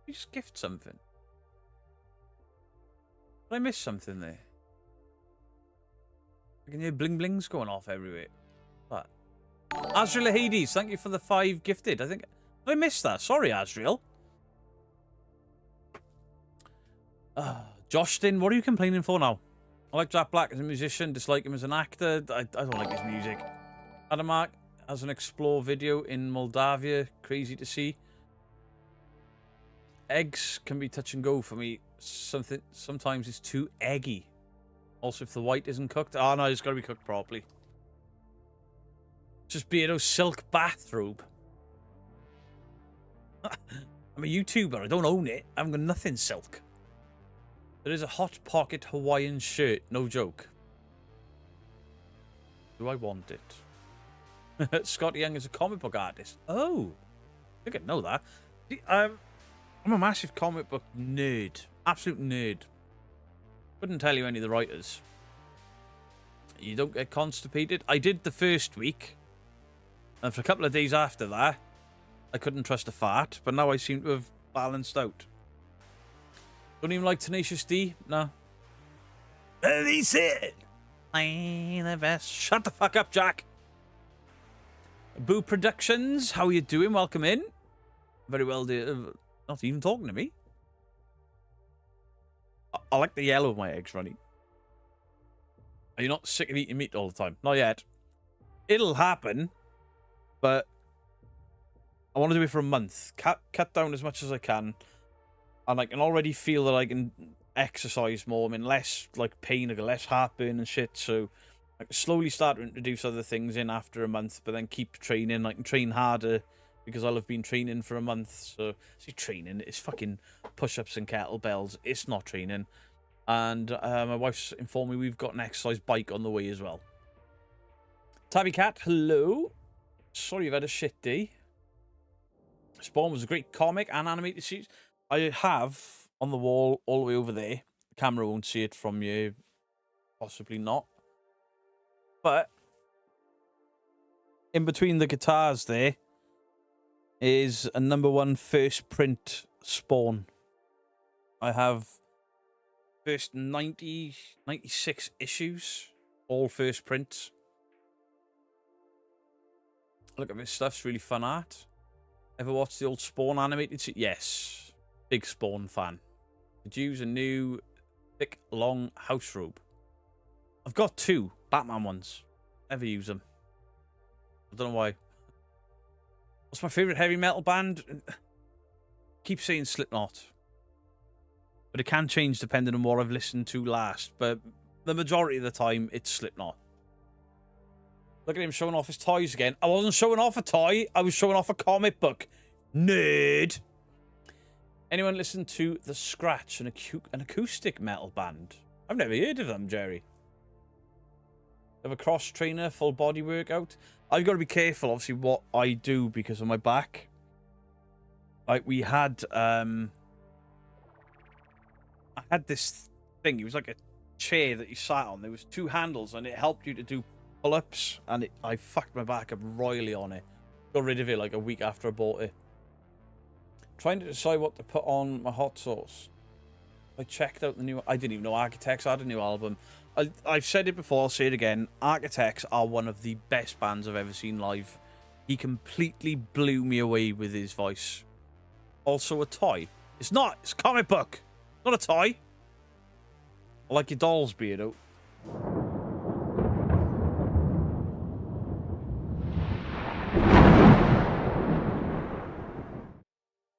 You just gift something. Did I miss something there? I can hear bling blings going off everywhere. What? Azrael Hades, thank you for the 5 gifted. I think... Did I miss that? Sorry, Azrael. Jostin, what are you complaining for now? I like Jack Black as a musician, dislike him as an actor. I don't like his music. Adamark has an explore video in Moldavia. Crazy to see. Eggs can be touch and go for me. Sometimes it's too eggy. Also, if the white isn't cooked. Oh, no, it's got to be cooked properly. Just Beardo's silk bathrobe. I'm a YouTuber. I don't own it. I haven't got nothing silk. There is a Hot Pocket Hawaiian shirt. No joke. Do I want it? Scott Young is a comic book artist. Oh. I didn't know that. See, I'm a massive comic book nerd. Absolute nerd. Couldn't tell you any of the writers. You don't get constipated. I did the first week. And for a couple of days after that, I couldn't trust a fart, but now I seem to have balanced out. Don't even like Tenacious D? No. He said, I'm the best. Shut the fuck up, Jack. Boo Productions, how you doing? Welcome in. Very well, dear. Not even talking to me. I like the yellow of my eggs, Ronnie. Are you not sick of eating meat all the time? Not yet. It'll happen, but I want to do it for a month. Cut down as much as I can. And I can already feel that I can exercise more. I'm in less like pain, I got less heartburn and shit. So I can slowly start to introduce other things in after a month, but then keep training. I can train harder because I'll have been training for a month. So see, training, it's fucking push-ups and kettlebells. It's not training. And my wife's informed me we've got an exercise bike on the way as well. Tabby Cat, hello. Sorry you've had a shit day. Spawn was a great comic and animated series. I have on the wall all the way over there. The camera won't see it from you. Possibly not. But in between the guitars there is a #1 first print Spawn. I have first 96 issues, all first prints. Look at this stuff's really fun art. Ever watched the old Spawn animated series? Yes. Big Spawn fan. Could use a new thick, long house robe. I've got 2 Batman ones. Never use them. I don't know why. What's my favourite heavy metal band? Keep saying Slipknot. But it can change depending on what I've listened to last. But the majority of the time, it's Slipknot. Look at him showing off his toys again. I wasn't showing off a toy. I was showing off a comic book. Nerd. Anyone listen to The Scratch, an acoustic metal band? I've never heard of them, Jerry. Have a cross trainer, full body workout. I've got to be careful, obviously, what I do because of my back. Like, we had... I had this thing. It was like a chair that you sat on. There was 2 handles, and it helped you to do pull-ups. And I fucked my back up royally on it. Got rid of it like a week after I bought it. Trying to decide what to put on my hot sauce. I checked out the new... I didn't even know Architects had a new album. I've said it before, I'll say it again. Architects are one of the best bands I've ever seen live. He completely blew me away with his voice. Also a toy. It's not. It's a comic book. Not a toy. I like your dolls, Beardo.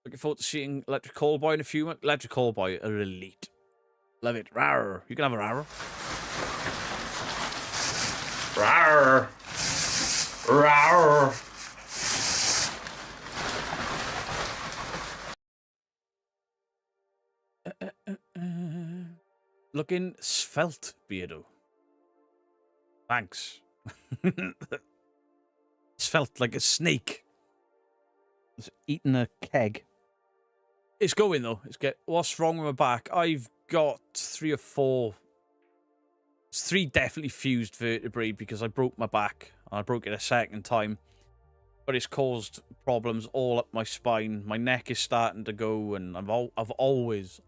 Looking forward to seeing Electric Callboy in a few months. Electric Callboy are elite. Love it. Rawr. You can have a rawr. Rawr. Rawr. Looking svelte, Beardo. Thanks. Svelte like a snake. It's eating a keg. It's going though. What's wrong with my back? I've got 3 or 4. It's 3 definitely fused vertebrae because I broke my back. I broke it a second time. But it's caused problems all up my spine. My neck is starting to go, and I've always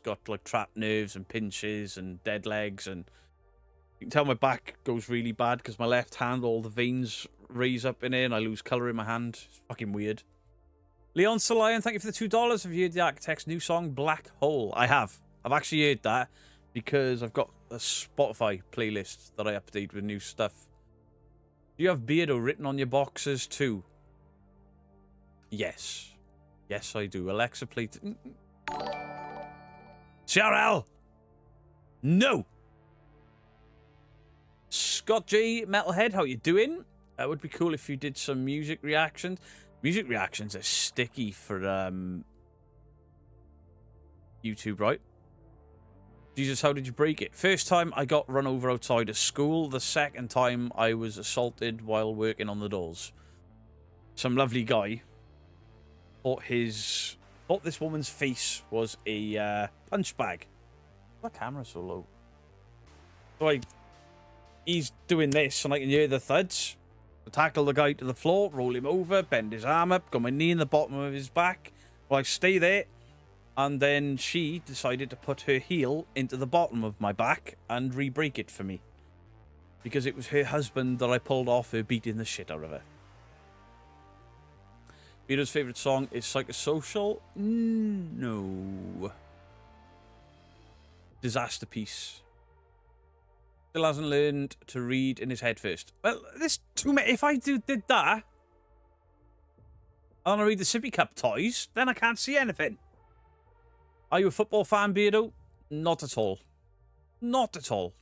got like trapped nerves and pinches and dead legs, and you can tell my back goes really bad because my left hand, all the veins raise up in it and I lose colour in my hand. It's fucking weird. Leon Solian, thank you for the $2. Have you heard the Architect's new song, Black Hole? I have. I've actually heard that because I've got a Spotify playlist that I update with new stuff. Do you have Beardo written on your boxes too? Yes. Yes, I do. Alexa, play... CRL! No! Scott J. Metalhead, how you doing? It would be cool if you did some music reactions. Music reactions are sticky for YouTube, right? Jesus, how did you break it? First time I got run over outside of school. The second time I was assaulted while working on the doors. Some lovely guy thought this woman's face was a punch bag. Why the camera's so low? So he's doing this and I can hear the thuds. I tackle the guy to the floor, roll him over, bend his arm up, got my knee in the bottom of his back. Well, I stay there. And then she decided to put her heel into the bottom of my back and re-break it for me. Because it was her husband that I pulled off her beating the shit out of her. Vito's favourite song is Psychosocial? No. Disaster Piece. Still hasn't learned to read in his head first. Well, there's too many. If I did that, and I read the Sippy Cup toys, then I can't see anything. Are you a football fan, Beardo? Not at all. Not at all.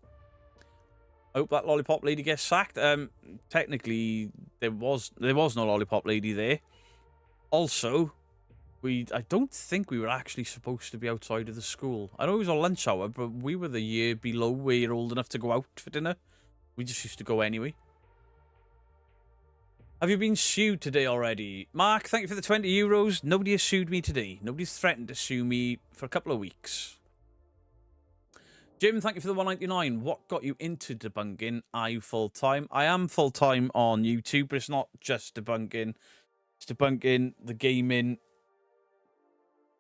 I hope that lollipop lady gets sacked. Technically, there was no lollipop lady there. Also, I don't think we were actually supposed to be outside of the school. I know it was a lunch hour, but we were the year below where you're old enough to go out for dinner. We just used to go anyway. Have you been sued today already? Mark, thank you for the 20 euros. Nobody has sued me today. Nobody's threatened to sue me for a couple of weeks. Jim, thank you for the 199. What got you into debunking? Are you full-time? I am full-time on YouTube, but it's not just debunking. It's debunking the gaming,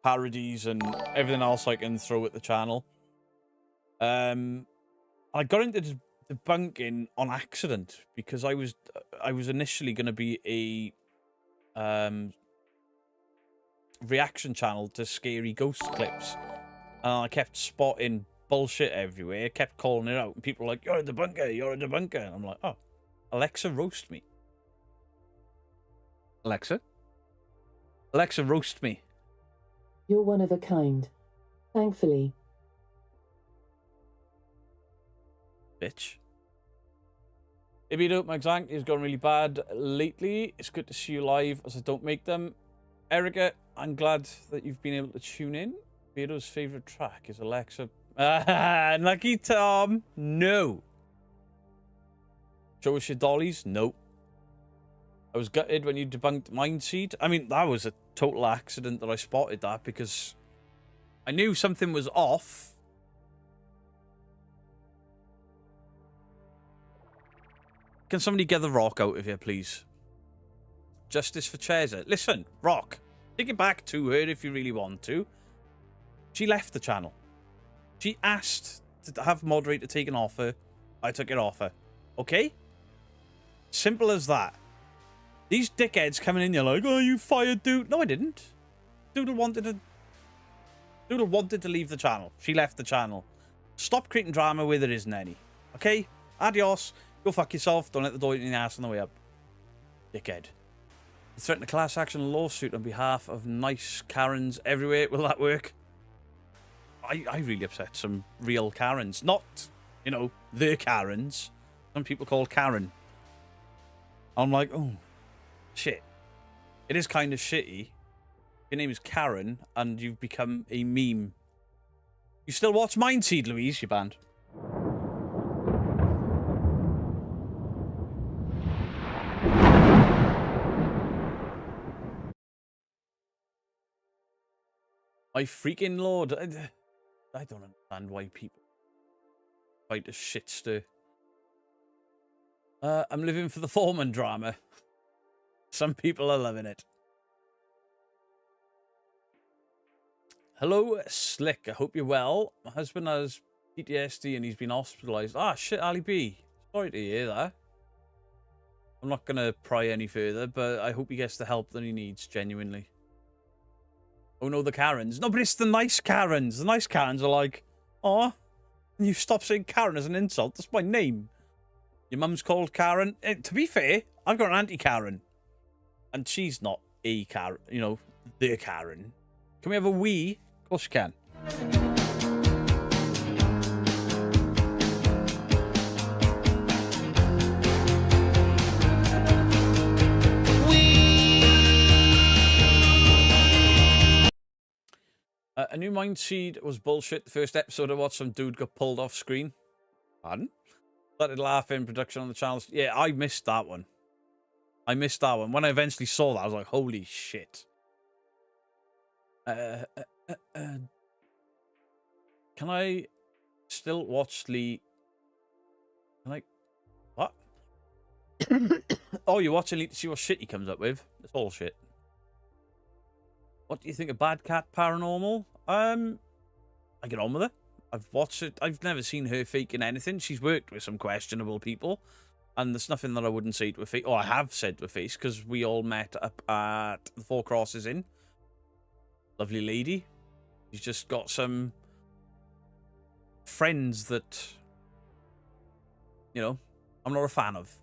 parodies, and everything else I can throw at the channel. I got into debunking on accident because I was initially going to be a reaction channel to scary ghost clips. I kept spotting bullshit everywhere. I kept calling it out, and people were like, "You're a debunker, you're a debunker." And I'm like, "Oh, Alexa, roast me." Alexa, roast me. You're one of a kind. Thankfully. Bitch. Ibido, my anxiety has gone really bad lately. It's good to see you live as I don't make them. Erica, I'm glad that you've been able to tune in. Ibido's favourite track is Alexa. Lucky Tom. No. Show us your dollies. No. I was gutted when you debunked Mindseed. I mean, that was a total accident that I spotted that because I knew something was off. Can somebody get the Rock out of here, please? Justice for Cheza. Listen, Rock, take it back to her if you really want to. She left the channel. She asked to have moderator taken off her. I took it off her. Okay? Simple as that. These dickheads coming in, you're like, "Oh, you fired Dude." No, I didn't. Doodle wanted to leave the channel. She left the channel. Stop creating drama where there isn't any. Okay? Adios. Go fuck yourself. Don't let the door in the ass on the way up. Dickhead. Threaten a class action lawsuit on behalf of nice Karens everywhere. Will that work? I really upset some real Karens. Not, you know, the Karens. Some people call Karen. I'm like, oh, shit. It is kind of shitty. Your name is Karen, and you've become a meme. You still watch Mindseed, Louise, you banned. My freaking lord. I don't understand why people fight a shit stir. I'm living for the Foreman drama. Some people are loving it. Hello, Slick. I hope you're well. My husband has PTSD and he's been hospitalized. Ah, shit, Ali B. Sorry to hear that. I'm not going to pry any further, but I hope he gets the help that he needs, genuinely. Oh no, the Karens. No, but it's the nice Karens. The nice Karens are like, "Aw, you stop saying Karen as an insult. That's my name. Your mum's called Karen." To be fair, I've got an auntie Karen. And she's not a Karen, you know, the Karen. Can we have a wee? Of course you can. A new Mindseed was bullshit. The first episode I watched, some dude got pulled off screen. Pardon? Started laughing, production on the channel. Yeah, I missed that one. When I eventually saw that, I was like, holy shit. Can I still watch Lee? Can I? What? Oh, you're watching Lee to see what shit he comes up with? It's all shit. What do you think of Bad Cat Paranormal? I get on with her. I've watched it. I've never seen her faking anything. She's worked with some questionable people. And there's nothing that I wouldn't say to her face. Oh, I have said to her face, because we all met up at the Four Crosses Inn. Lovely lady. She's just got some friends that, you know, I'm not a fan of.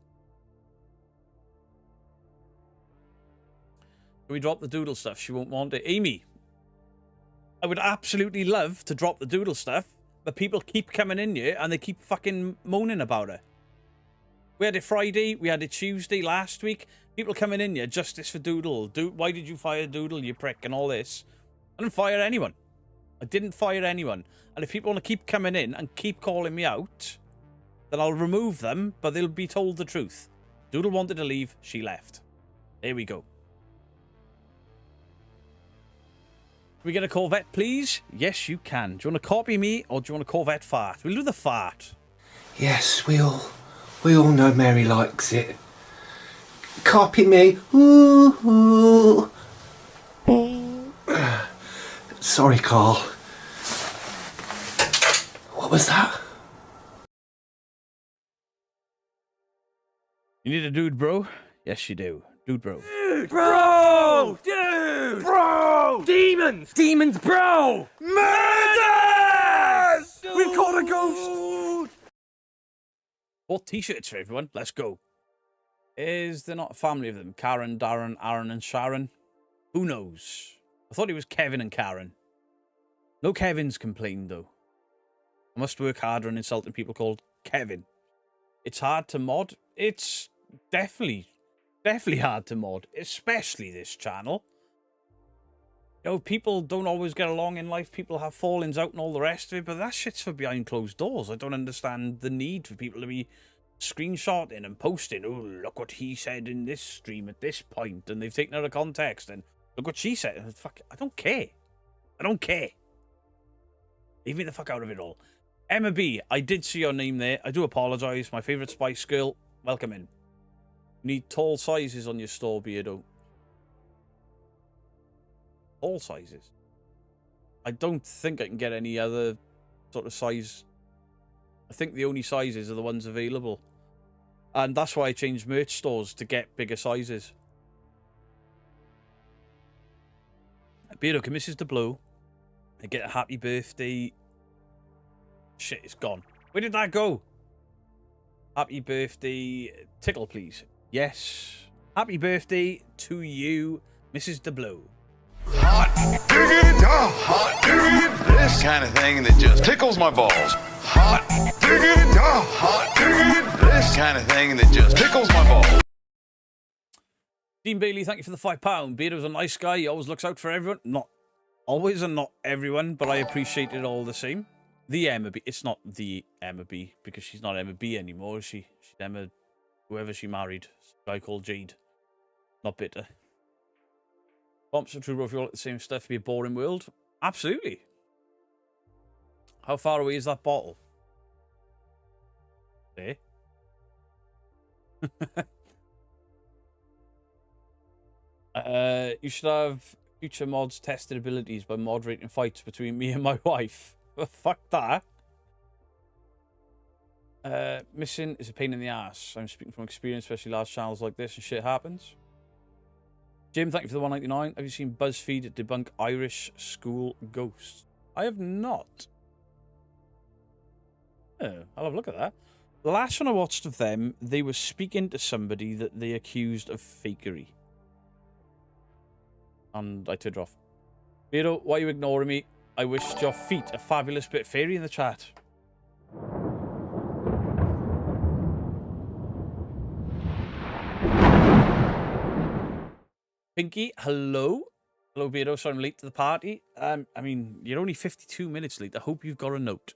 Can we drop the doodle stuff? She won't want it. Amy, I would absolutely love to drop the doodle stuff, but people keep coming in here and they keep fucking moaning about it. We had it Friday, we had it Tuesday last week. People coming in here, justice for Doodle. Why did you fire Doodle, you prick, and all this? I didn't fire anyone. I didn't fire anyone. And if people want to keep coming in and keep calling me out, then I'll remove them, but they'll be told the truth. Doodle wanted to leave, she left. There we go. Can we get a Corvette, please? Yes, you can. Do you want to copy me, or do you want a Corvette fart? We'll do the fart. Yes, we all know Mary likes it. Copy me. Ooh, ooh. Sorry, Carl. What was that? You need a dude, bro? Yes, you do. Dude, bro. Bro! Dude! Bro! Demons! Demons, bro! Murders! We've caught a ghost! Bought t-shirts for everyone. Let's go. Is there not a family of them? Karen, Darren, Aaron, and Sharon? Who knows? I thought it was Kevin and Karen. No Kevins complained, though. I must work harder on insulting people called Kevin. It's hard to mod. It's definitely hard to mod, especially this channel. You know, people don't always get along in life. People have fallings out and all the rest of it, but that shit's for behind closed doors. I don't understand the need for people to be screenshotting and posting, oh, look what he said in this stream at this point, and they've taken it out of context, and look what she said. Fuck, I don't care. I don't care. Leave me the fuck out of it all. Emma B, I did see your name there. I do apologise. My favourite Spice Girl. Welcome in. You need tall sizes on your store, Beardo. Tall sizes? I don't think I can get any other sort of size. I think the only sizes are the ones available. And that's why I changed merch stores to get bigger sizes. Beardo, can Mrs. DeBlow get a happy birthday? Shit, it's gone. Where did that go? Happy birthday tickle, please. Yes. Happy birthday to you, Mrs. DeBlow. Hot diggity, hot diggity, this kind of thing that just tickles my balls. Hot diggity, hot diggity, this kind of thing that just tickles my balls. Dean Bailey, thank you for the £5. Beardo's a nice guy. He always looks out for everyone. Not always and not everyone, but I appreciate it all the same. The Emma B. It's not the Emma B because she's not Emma B anymore, is she? She's Emma, whoever she married. A guy called Jade. Not bitter. Bumps and True Bro, if you all like the same stuff, be a boring world. Absolutely. How far away is that bottle? There. You should have future mods tested abilities by moderating fights between me and my wife. Well, fuck that. Missing is a pain in the ass. I'm speaking from experience, especially large channels like this, and shit happens. Jim, thank you for the 199. Have you seen BuzzFeed debunk Irish school ghosts? I have not. Oh, I'll have a look at that. The last one I watched of them, they were speaking to somebody that they accused of fakery. And I turned off. Vito, why are you ignoring me? I wished your feet a fabulous bit fairy in the chat. Pinky, hello. Hello, Beardo. Sorry I'm late to the party. I mean, you're only 52 minutes late. I hope you've got a note.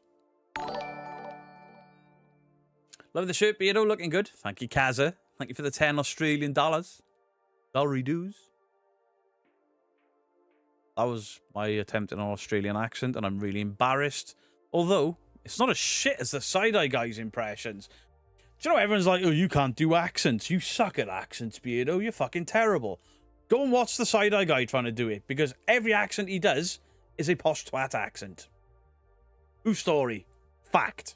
Love the shirt, Beardo. Looking good. Thank you, Kaza. Thank you for the 10 Australian dollars. Dollar dues. That was my attempt at an Australian accent, and I'm really embarrassed. Although, it's not as shit as the Side-Eye Guy's impressions. Do you know, everyone's like, oh, you can't do accents. You suck at accents, Beardo. You're fucking terrible. Go and watch the Side-Eye Guy trying to do it, because every accent he does is a posh twat accent. True story. Fact.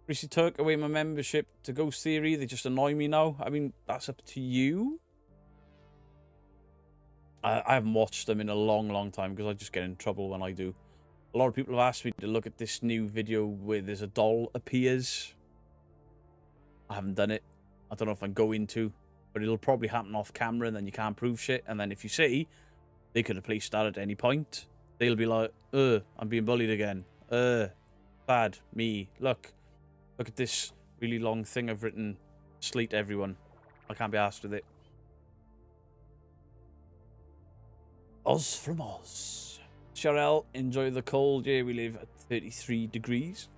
Recently took away my membership to Ghost Theory. They just annoy me now. I mean, that's up to you. I haven't watched them in a long, long time because I just get in trouble when I do. A lot of people have asked me to look at this new video where there's a doll appears. I haven't done it. I don't know if I'm going to, but it'll probably happen off camera and then you can't prove shit. And then if you see, they could have placed that at any point. They'll be like, I'm being bullied again. Bad. Me. Look at this really long thing I've written. Slate everyone. I can't be asked with it. Oz from Oz. Sharel, enjoy the cold. Yeah, we live at 33 degrees.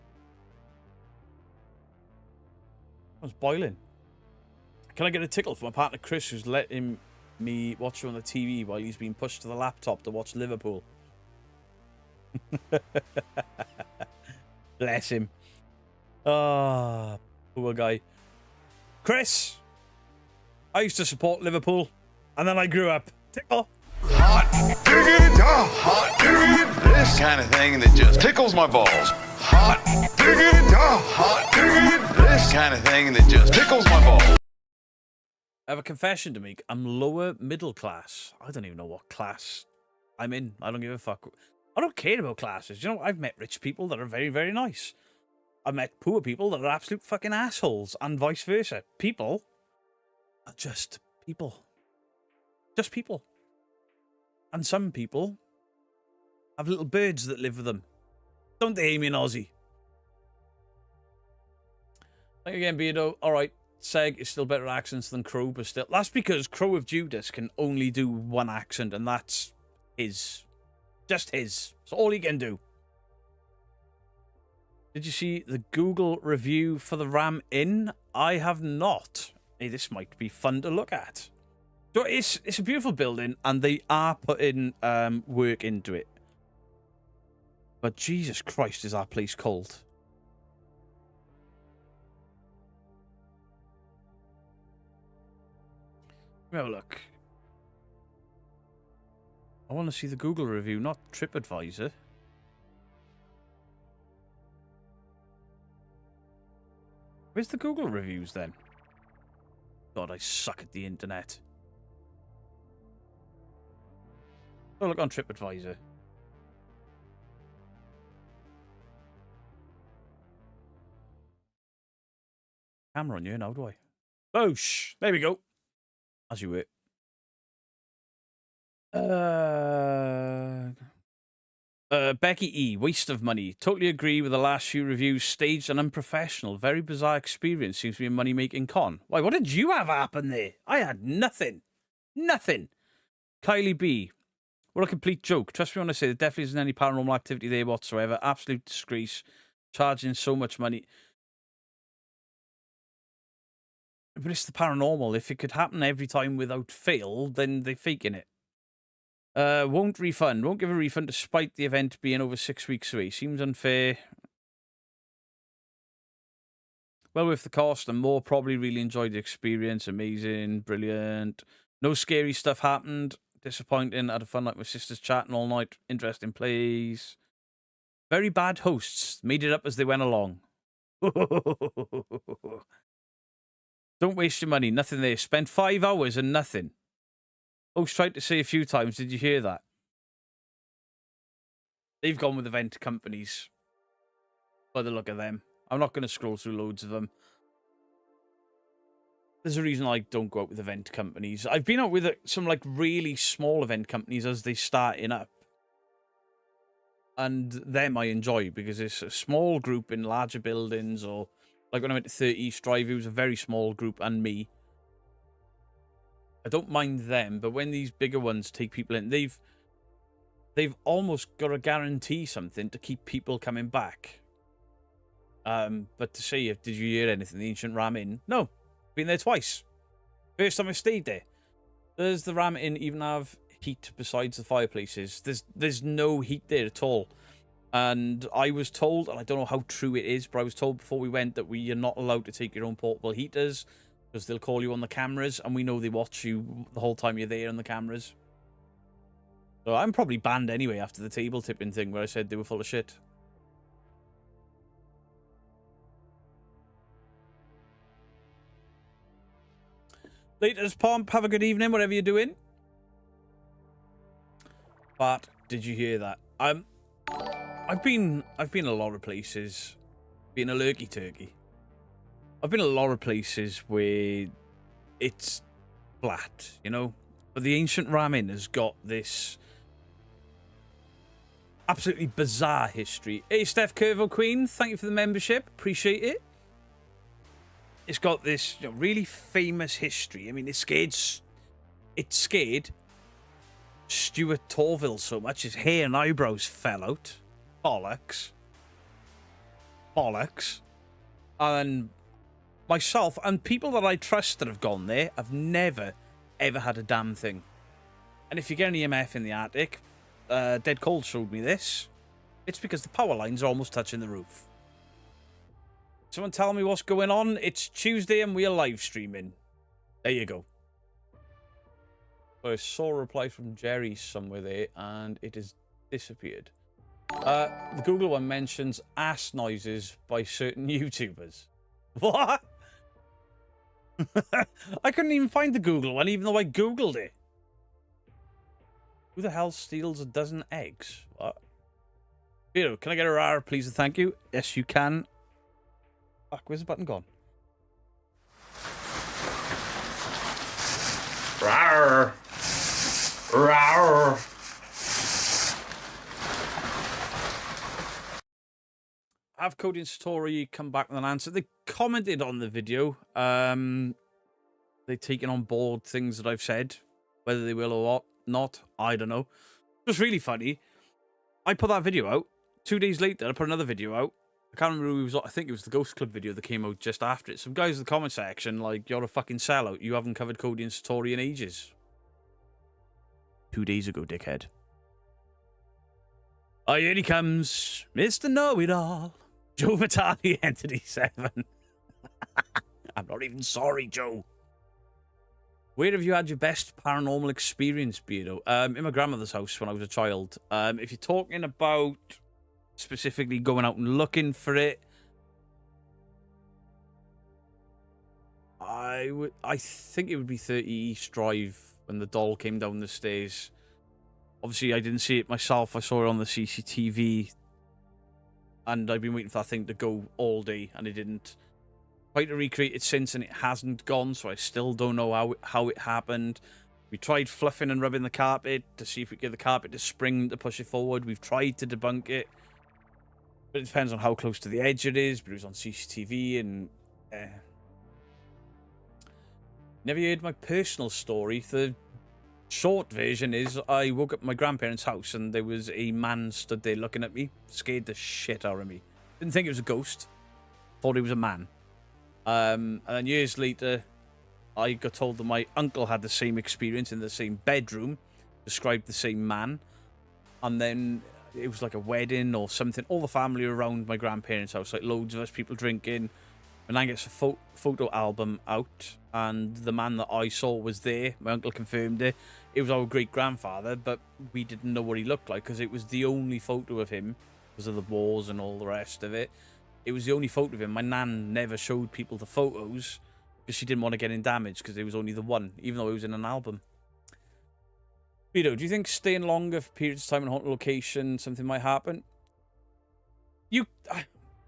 It's boiling. Can I get a tickle from my partner Chris, who's letting me watch it on the TV while he's being pushed to the laptop to watch Liverpool? Bless him. Ah, poor guy. Chris, I used to support Liverpool, and then I grew up. Tickle. Hot diggity, hot diggity, this kind of thing that just tickles my balls. Hot diggity, hot diggity, this kind of thing that just tickles my balls. I have a confession to make. I'm lower middle class. I don't even know what class I'm in. I don't give a fuck. I don't care about classes. You know, I've met rich people that are very, very nice. I've met poor people that are absolute fucking assholes, and vice versa. People are just people. Just people. And some people have little birds that live with them. Don't they, Amy and Aussie? Thank you again, Beardo. All right, Seg is still better accents than Crow, but still. That's because Crow of Judas can only do one accent, and that's his. Just his. That's all he can do. Did you see the Google review for the Ram Inn? I have not. Hey, this might be fun to look at. So it's a beautiful building, and they are putting work into it. But Jesus Christ, is our place cold? Let me have a look. I want to see the Google review, not TripAdvisor. Where's the Google reviews then? God, I suck at the internet. Oh, look on TripAdvisor. Camera on you now, do I? Boosh! There we go. As you were. Becky E. Waste of money. Totally agree with the last few reviews. Staged and unprofessional. Very bizarre experience. Seems to be a money-making con. Why, what did you have happen there? I had nothing. Nothing. Kylie B. What a complete joke. Trust me when I say there definitely isn't any paranormal activity there whatsoever. Absolute disgrace. Charging so much money. But it's the paranormal. If it could happen every time without fail, then they're faking it. Won't refund. Won't give a refund despite the event being over 6 weeks away. Seems unfair. Well worth the cost and more. Probably really enjoyed the experience. Amazing. Brilliant. No scary stuff happened. Disappointing. Had a fun night with sisters chatting all night. Interesting plays. Very bad hosts. Made it up as they went along. Don't waste your money. Nothing there. Spent 5 hours and nothing. Host tried to say a few times. Did you hear that? They've gone with event companies. By the look of them. I'm not going to scroll through loads of them. There's a reason I don't go out with event companies. I've been out with some like really small event companies as they starting up. And them I enjoy because it's a small group in larger buildings, or like when I went to 30 East Drive, it was a very small group and me. I don't mind them, but when these bigger ones take people in, they've almost got to guarantee something to keep people coming back. But to say, did you hear anything? The Ancient Ram Inn? No. Been there twice. First time I stayed there. Does the Ram Inn even have heat besides the fireplaces? There's no heat there at all. And I was told, and I don't know how true it is, but I was told before we went that we are not allowed to take your own portable heaters because they'll call you on the cameras, and we know they watch you the whole time you're there on the cameras. So I'm probably banned anyway after the table tipping thing where I said they were full of shit. Latest Pomp, have a good evening, whatever you're doing. But did you hear that? I've been a lot of places. Been a lurky turkey. I've been a lot of places where it's flat, you know. But the Ancient Ram Inn has got this absolutely bizarre history. Hey, Steph Curvo Queen, thank you for the membership. Appreciate it. it's got this really famous history. I mean, it scared Stuart Torville so much his hair and eyebrows fell out. Bollocks. And myself and people that I trust that have gone there have never, ever had a damn thing. And if you get an EMF in the attic, Dead Cold showed me this. It's because the power lines are almost touching the roof. Someone tell me what's going on. It's Tuesday and we are live streaming. There you go. I saw a reply from Jerry somewhere there, and it has disappeared. The Google one mentions ass noises by certain YouTubers. What? I couldn't even find the Google one, even though I Googled it. Who the hell steals a dozen eggs? What? Can I get a rare, please and thank you? Yes, you can. Fuck, where's the button gone? Rawr. Rawr. Have Cody and Satori come back with an answer. They commented on the video. They've taken on board things that I've said. Whether they will or not, I don't know. It was really funny. I put that video out. 2 days later, I put another video out. I can't remember who it was. I think it was the Ghost Club video that came out just after it. Some guys in the comment section, like, you're a fucking sellout. You haven't covered Cody and Satori in ages. 2 days ago, dickhead. Oh, here he comes. Mr. Know-It-All. Joe Vitale, Entity 7. I'm not even sorry, Joe. Where have you had your best paranormal experience, Beardo? In my grandmother's house when I was a child. If you're talking about specifically going out and looking for it, I think it would be 30 East Drive when the doll came down the stairs. Obviously, I didn't see it myself. I saw it on the CCTV. And I've been waiting for that thing to go all day, and it didn't. Tried to recreate it since, and it hasn't gone, so I still don't know how it happened. We tried fluffing and rubbing the carpet to see if we could get the carpet to spring to push it forward. We've tried to debunk it. But it depends on how close to the edge it is, but it was on CCTV, and... Never heard my personal story. The short version is I woke up at my grandparents' house and there was a man stood there looking at me. Scared the shit out of me. Didn't think it was a ghost. Thought it was a man. And then years later, I got told that my uncle had the same experience in the same bedroom. Described the same man. And then it was like a wedding or something. All the family around my grandparents' house. Like loads of us, people drinking. And then gets a photo album out, and the man that I saw was there. My uncle confirmed it. It was our great-grandfather, but we didn't know what he looked like because it was the only photo of him because of the wars and all the rest of it. It was the only photo of him. My nan never showed people the photos because she didn't want to get in damage because there was only the one, even though it was in an album. Vito, do you think staying longer for periods of time in a haunted location, something might happen?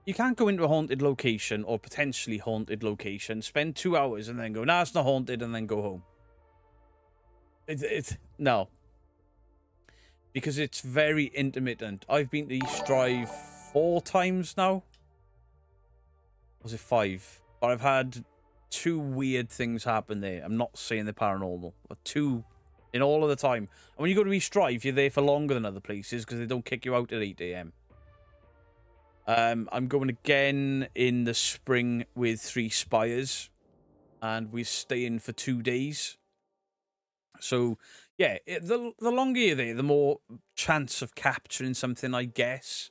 You can't go into a haunted location or potentially haunted location, spend 2 hours and then go, nah, it's not haunted, and then go home. No. Because it's very intermittent. I've been to East Drive 4 times now. Was it 5? But I've had 2 weird things happen there. I'm not saying they're paranormal, but 2 in all of the time. And when you go to East Drive, you're there for longer than other places because they don't kick you out at 8 AM. I'm going again in the spring with 3 Spires, and we're staying for 2 days. So, yeah, the longer you're there, the more chance of capturing something, I guess.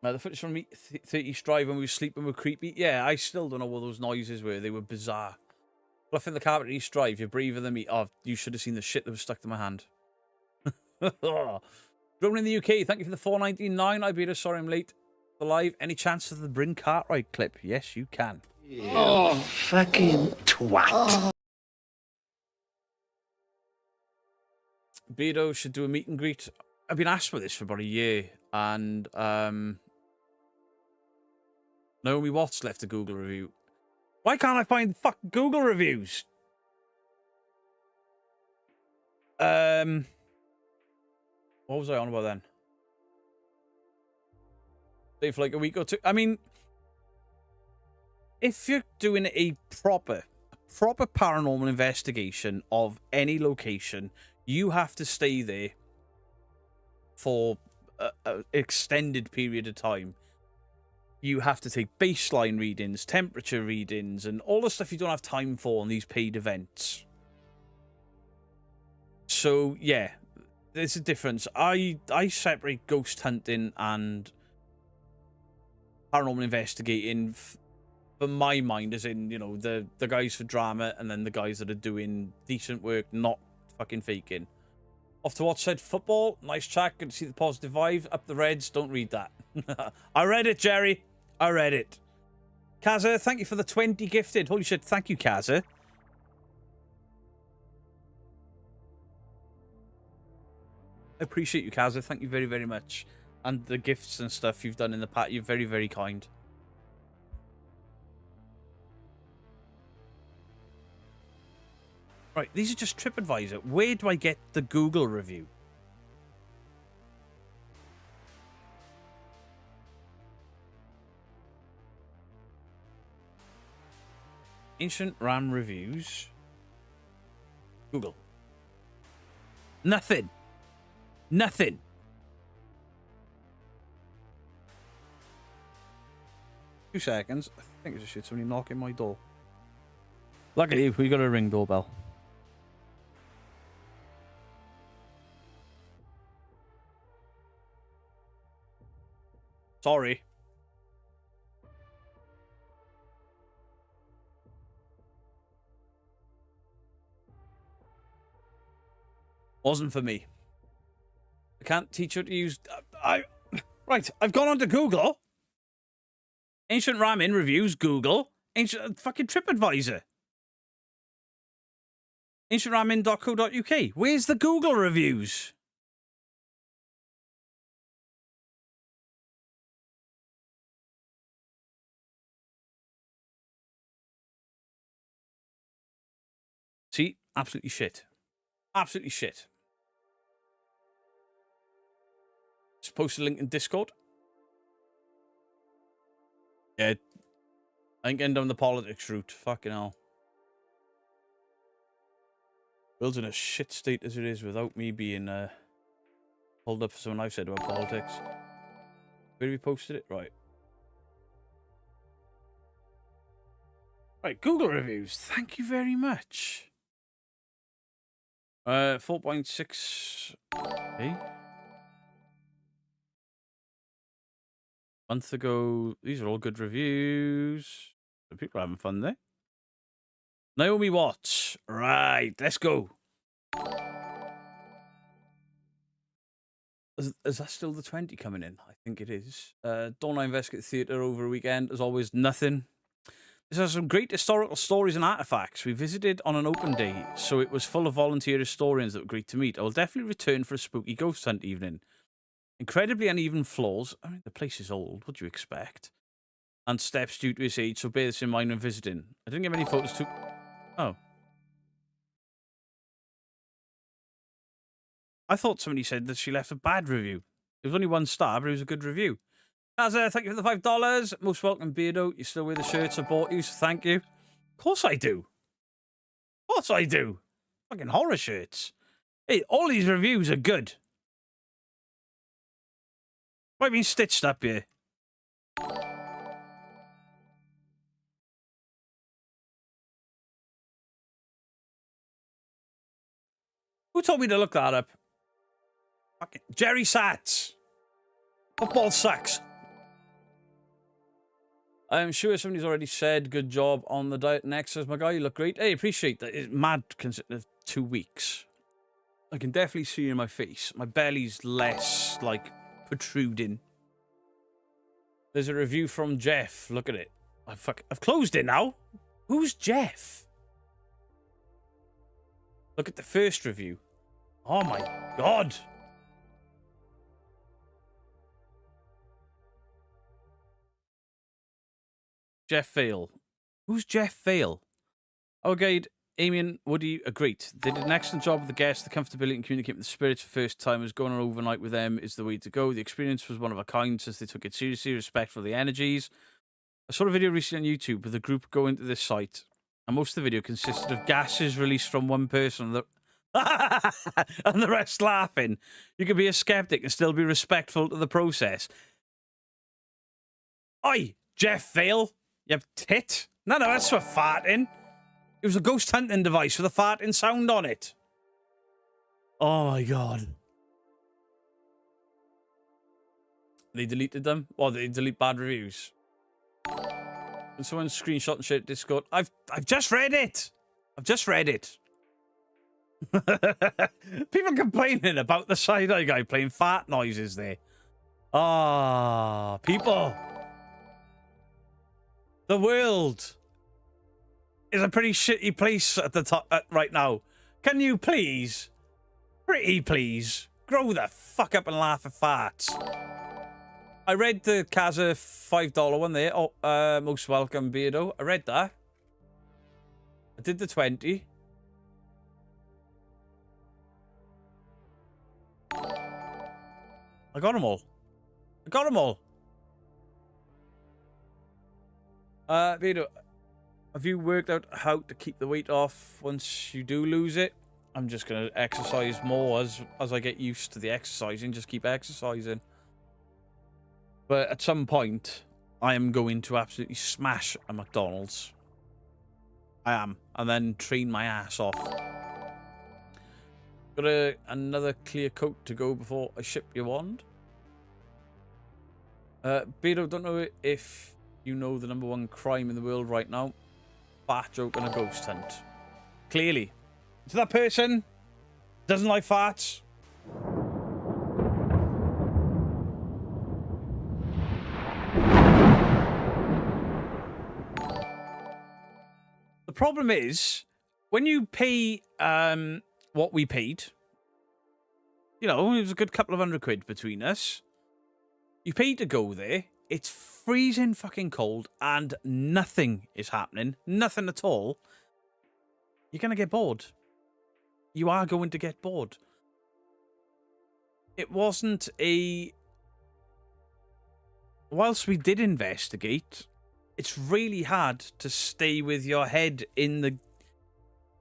The footage from 30 Drive when we were sleeping were creepy. Yeah, I still don't know what those noises were. They were bizarre. Fluffing the carpet at East Drive, you're braver than me. Oh, you should have seen the shit that was stuck to my hand. Drone in the UK, thank you for the $4.99. I beat us. Sorry I'm late. The live. Any chance of the Bryn Cartwright clip? Yes, you can. Yeah. Oh, fucking twat. Beardo should do a meet and greet. I've been asked for this for about a year, and Naomi Watts left a Google review. Why can't I find fucking Google reviews? What was I on about then? Stay for like a week or 2. I mean, if you're doing a proper paranormal investigation of any location, you have to stay there for an extended period of time. You have to take baseline readings, temperature readings, and all the stuff you don't have time for on these paid events. So, yeah, there's a difference. I separate ghost hunting and paranormal investigating for my mind, as in, you know, the guys for drama and then the guys that are doing decent work, not fucking faking. Off to watch said football. Nice chat. Good to see the positive vibe. Up the Reds. Don't read that. I read it, Jerry. I read it. Kaza, thank you for the 20 gifted. Holy shit. Thank you, Kaza. I appreciate you, Kaza. Thank you very, very much. And the gifts and stuff you've done in the past. You're very, very kind. Right, these are just TripAdvisor. Where do I get the Google review? Ancient RAM reviews. Google. Nothing. Nothing. Two seconds. I think I just heard somebody knocking my door. Luckily, we got a ring doorbell. Sorry. Wasn't for me. I can't teach you to use... Right, I've gone on to Google. Ancient Ramen reviews, Google. Ancient fucking TripAdvisor. ancientramen.co.uk. Where's the Google reviews? See? Absolutely shit. Absolutely shit. Just post a link in Discord. Yeah. I ain't getting down the politics route. Fucking hell. World's in a shit state as it is without me being pulled up for something I've said about politics. Where have we posted it? Right. Right, Google reviews. Thank you very much. 4.6. Okay. Month ago. These are all good reviews. The people are having fun there. Naomi Watts. Right, let's go. Is that still the 20 coming in? I think it is. Don't I investigate theatre over a weekend? As always, nothing. This has some great historical stories and artifacts. We visited on an open day, so it was full of volunteer historians that were great to meet. I will definitely return for a spooky ghost hunt evening. Incredibly uneven floors. I mean, the place is old. What do you expect? And steps due to its age, so bear this in mind when visiting. I didn't give any photos to... Oh. I thought somebody said that she left a bad review. It was only 1 star, but it was a good review. Azza, thank you for the $5. Most welcome, Beardo. You still wear the shirts I bought you, so thank you. Of course I do. Of course I do. Fucking horror shirts. Hey, all these reviews are good. Might be stitched up here. Who told me to look that up? Fucking Jerry Satz. Football sucks. I'm sure somebody's already said good job on the diet and exercise. My guy, you look great. Hey, appreciate that. It's mad considering 2 weeks. I can definitely see in my face. My belly's less, like, protruding. There's a review from Jeff. Look at it. I've closed it now. Who's Jeff? Look at the first review. Oh my god. Jeff Vale. Who's Jeff Vale? Our guide, Amy and Woody, are great. They did an excellent job with the guests. The comfortability and communicating with the spirits for first timers. Going on overnight with them is the way to go. The experience was one of a kind since they took it seriously. Respect for the energies. I saw a video recently on YouTube with a group going to this site, and most of the video consisted of gases released from one person and the rest laughing. You could be a skeptic and still be respectful to the process. Oi, Jeff Vale, you tit. No, that's for farting. It was a ghost hunting device with a farting sound on it. Oh my god. They deleted them? Or they delete bad reviews? And someone screenshot and shared Discord. I've just read it. I've just read it. People complaining about the side-eye guy playing fart noises there. Ah, people. The world is a pretty shitty place at the top right now. Can you please, pretty please, grow the fuck up and laugh at farts? I read the Kaza $5 one there. Oh, most welcome, Beardo. I read that. I did the 20. I got them all. I got them all. Beardo, have you worked out how to keep the weight off once you do lose it? I'm just going to exercise more as I get used to the exercising. Just keep exercising. But at some point, I am going to absolutely smash a McDonald's. I am. And then train my ass off. Got another clear coat to go before I ship your wand. Beto, don't know if you know the #1 crime in the world right now. Fart joke and a ghost hunt. Clearly. To that person, doesn't like farts. The problem is, when you pay what we paid, you know, it was a good couple of £100 between us. You paid to go there. It's freezing fucking cold and nothing is happening. Nothing at all. You're going to get bored. You are going to get bored. It wasn't a... Whilst we did investigate, it's really hard to stay with your head in the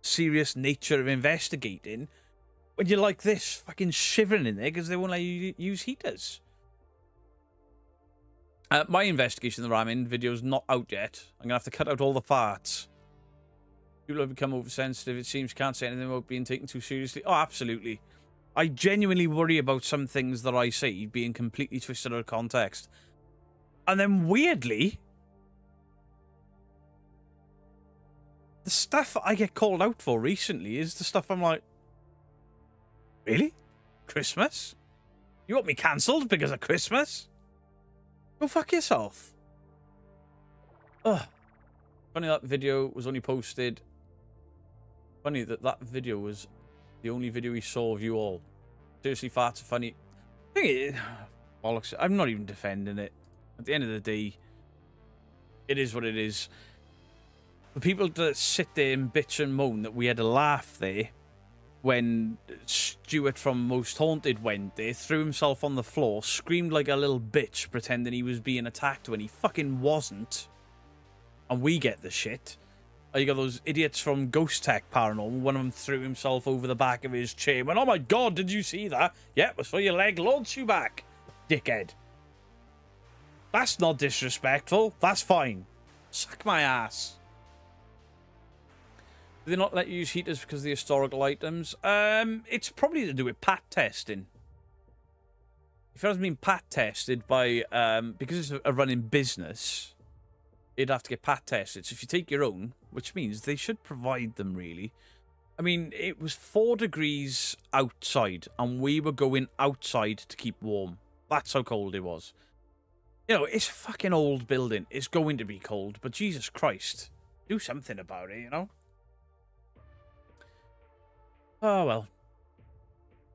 serious nature of investigating when you're like this, fucking shivering in there because they won't let you use heaters. My investigation of the ramen video is not out yet. I'm going to have to cut out all the farts. People have become oversensitive. It seems you can't say anything about being taken too seriously. Oh, absolutely. I genuinely worry about some things that I say being completely twisted out of context. And then weirdly, the stuff I get called out for recently is the stuff I'm like, really? Christmas? You want me cancelled because of Christmas? Go fuck yourself. Ugh. Funny that video was only posted. Funny that video was the only video we saw of you all. Seriously, farts are funny. Bollocks. I'm not even defending it. At the end of the day, it is what it is. For people to sit there and bitch and moan that we had a laugh there when Stuart from Most Haunted went there, threw himself on the floor, screamed like a little bitch, pretending he was being attacked when he fucking wasn't. And we get the shit. You got those idiots from Ghost Tech Paranormal. One of them threw himself over the back of his chair. Went, oh my god, did you see that? Yeah, it was for your leg launch you back, dickhead. That's not disrespectful. That's fine. Suck my ass. Do they not let you use heaters because of the historical items? It's probably to do with pat testing. If it hasn't been pat tested by, because it's a running business, it'd have to get pat tested. So if you take your own, which means they should provide them, really. I mean, it was 4 degrees outside, and we were going outside to keep warm. That's how cold it was. You know, it's a fucking old building. It's going to be cold, but Jesus Christ, do something about it, you know? Oh, well.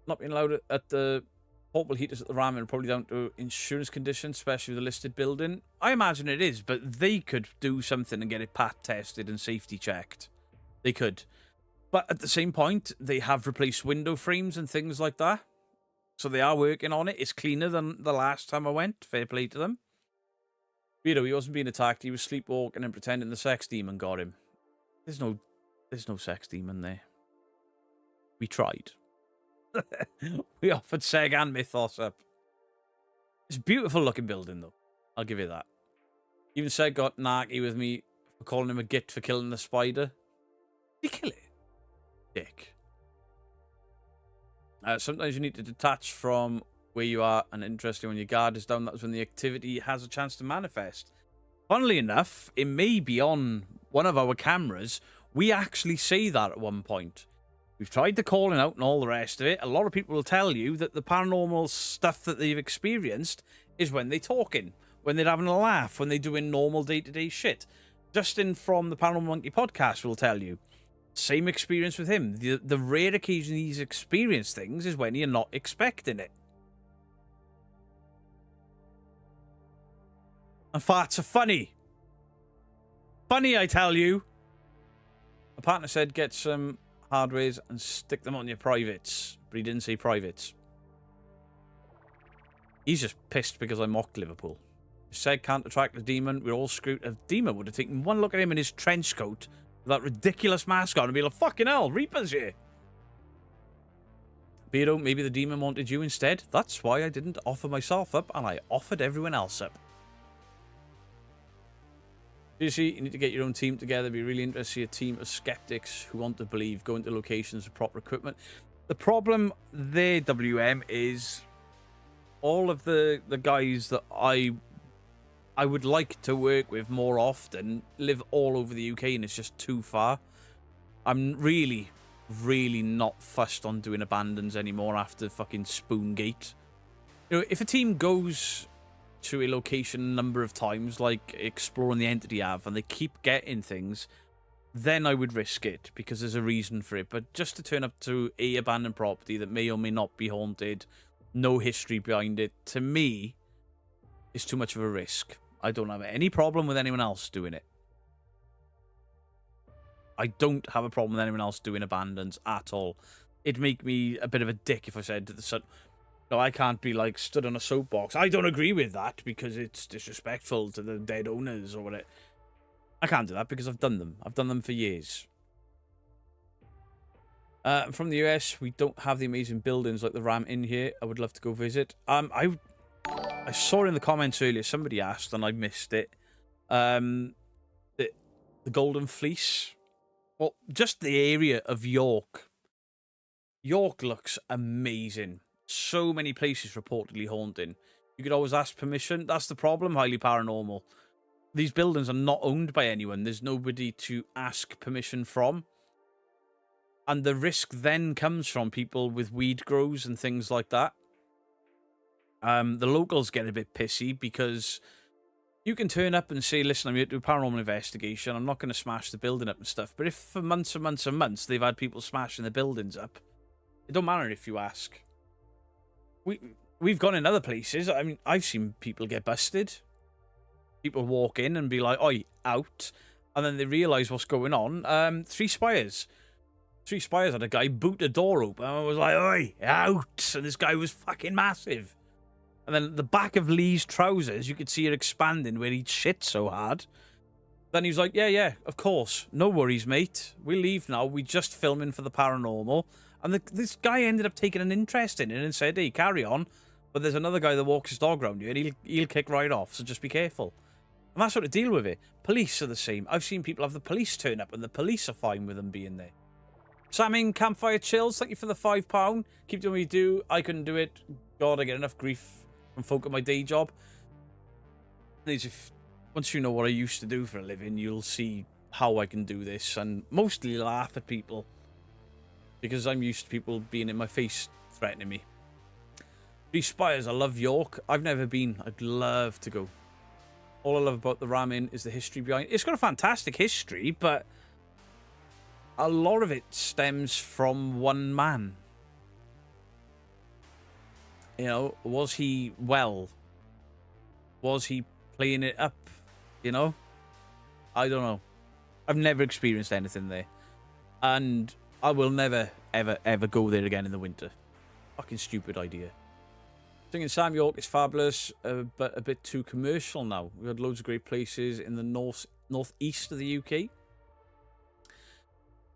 Not being allowed at the portable heaters at the ramen, probably down to insurance conditions, especially with the listed building. I imagine it is, but they could do something and get it pat tested and safety checked. They could. But at the same point, they have replaced window frames and things like that. So they are working on it. It's cleaner than the last time I went. Fair play to them. He wasn't being attacked. He was sleepwalking and pretending the sex demon got him. There's no sex demon there. We tried. We offered Seg and Mythos up. It's a beautiful looking building, though. I'll give you that. Even Seg got narky with me for calling him a git for killing the spider. Did he kill it? Dick. Sometimes you need to detach from where you are, and interesting, when your guard is down, that's when the activity has a chance to manifest. Funnily enough, it may be on one of our cameras. We actually say that at one point. We've tried the calling out and all the rest of it. A lot of people will tell you that the paranormal stuff that they've experienced is when they're talking, when they're having a laugh, when they're doing normal day-to-day shit. Justin from the Paranormal Monkey podcast will tell you. Same experience with him. The rare occasion he's experienced things is when you're not expecting it. And farts are funny. Funny, I tell you. A partner said get some hardwares and stick them on your privates. But he didn't say privates. He's just pissed because I mocked Liverpool. If Seg can't attract the demon, we're all screwed. A demon would have taken one look at him in his trench coat with that ridiculous mask on and be like, fucking hell, Reaper's here. Beardo, maybe the demon wanted you instead. That's why I didn't offer myself up and I offered everyone else up. You need to get your own team together. It'd be really interesting to see a team of skeptics who want to believe, go into locations with proper equipment. The problem there, WM, is all of the guys that I would like to work with more often live all over the UK, and it's just too far. I'm really, really not fussed on doing abandons anymore after fucking Spoongate. You know, if a team goes to a location a number of times, like exploring the Entity Have, and they keep getting things, then I would risk it because there's a reason for it. But just to turn up to a abandoned property that may or may not be haunted, no history behind it, to me, is too much of a risk. I don't have any problem with anyone else doing it. I don't have a problem with anyone else doing abandons at all. It'd make me a bit of a dick if I said to the son, no, I can't be like stood on a soapbox. I don't agree with that because it's disrespectful to the dead owners or whatever. I can't do that because I've done them. I've done them for years. From the US, we don't have the amazing buildings like the Ram Inn here. I would love to go visit. I saw in the comments earlier, somebody asked and I missed it. The Golden Fleece. Well, just the area of York. York looks amazing. So many places reportedly haunting. You could always ask permission. That's the problem, highly paranormal. These buildings are not owned by anyone. There's nobody to ask permission from. And the risk then comes from people with weed grows and things like that. The locals get a bit pissy because you can turn up and say, listen, I'm here to do a paranormal investigation. I'm not going to smash the building up and stuff. But if for months and months and months they've had people smashing the buildings up, it don't matter if you ask. We've gone in other places. I mean, I've seen people get busted. People walk in and be like, oi, out. And then they realise what's going on. Three Spires had a guy boot a door open. And I was like, oi, out. And this guy was fucking massive. And then the back of Lee's trousers, you could see it expanding where he'd shit so hard. Then he was like, yeah, of course. No worries, mate. We'll leave now. We're just filming for the paranormal. And this guy ended up taking an interest in it and said, hey, carry on. But there's another guy that walks his dog around you and he'll kick right off, so just be careful. And that's how to deal with it. Police are the same. I've seen people have the police turn up and the police are fine with them being there. Samming Campfire Chills, thank you for the £5. Keep doing what you do. I couldn't do it. God, I get enough grief from folk at my day job. Once you know what I used to do for a living, you'll see how I can do this and mostly laugh at people. Because I'm used to people being in my face threatening me. Three Spires, I love York. I've never been. I'd love to go. All I love about the Ram Inn is the history behind it. It's got a fantastic history, but a lot of it stems from one man. You know, was he well? Was he playing it up? You know? I don't know. I've never experienced anything there. And I will never, ever, ever go there again in the winter. Fucking stupid idea. Singing Sam York is fabulous, but a bit too commercial now. We've had loads of great places in the northeast of the UK.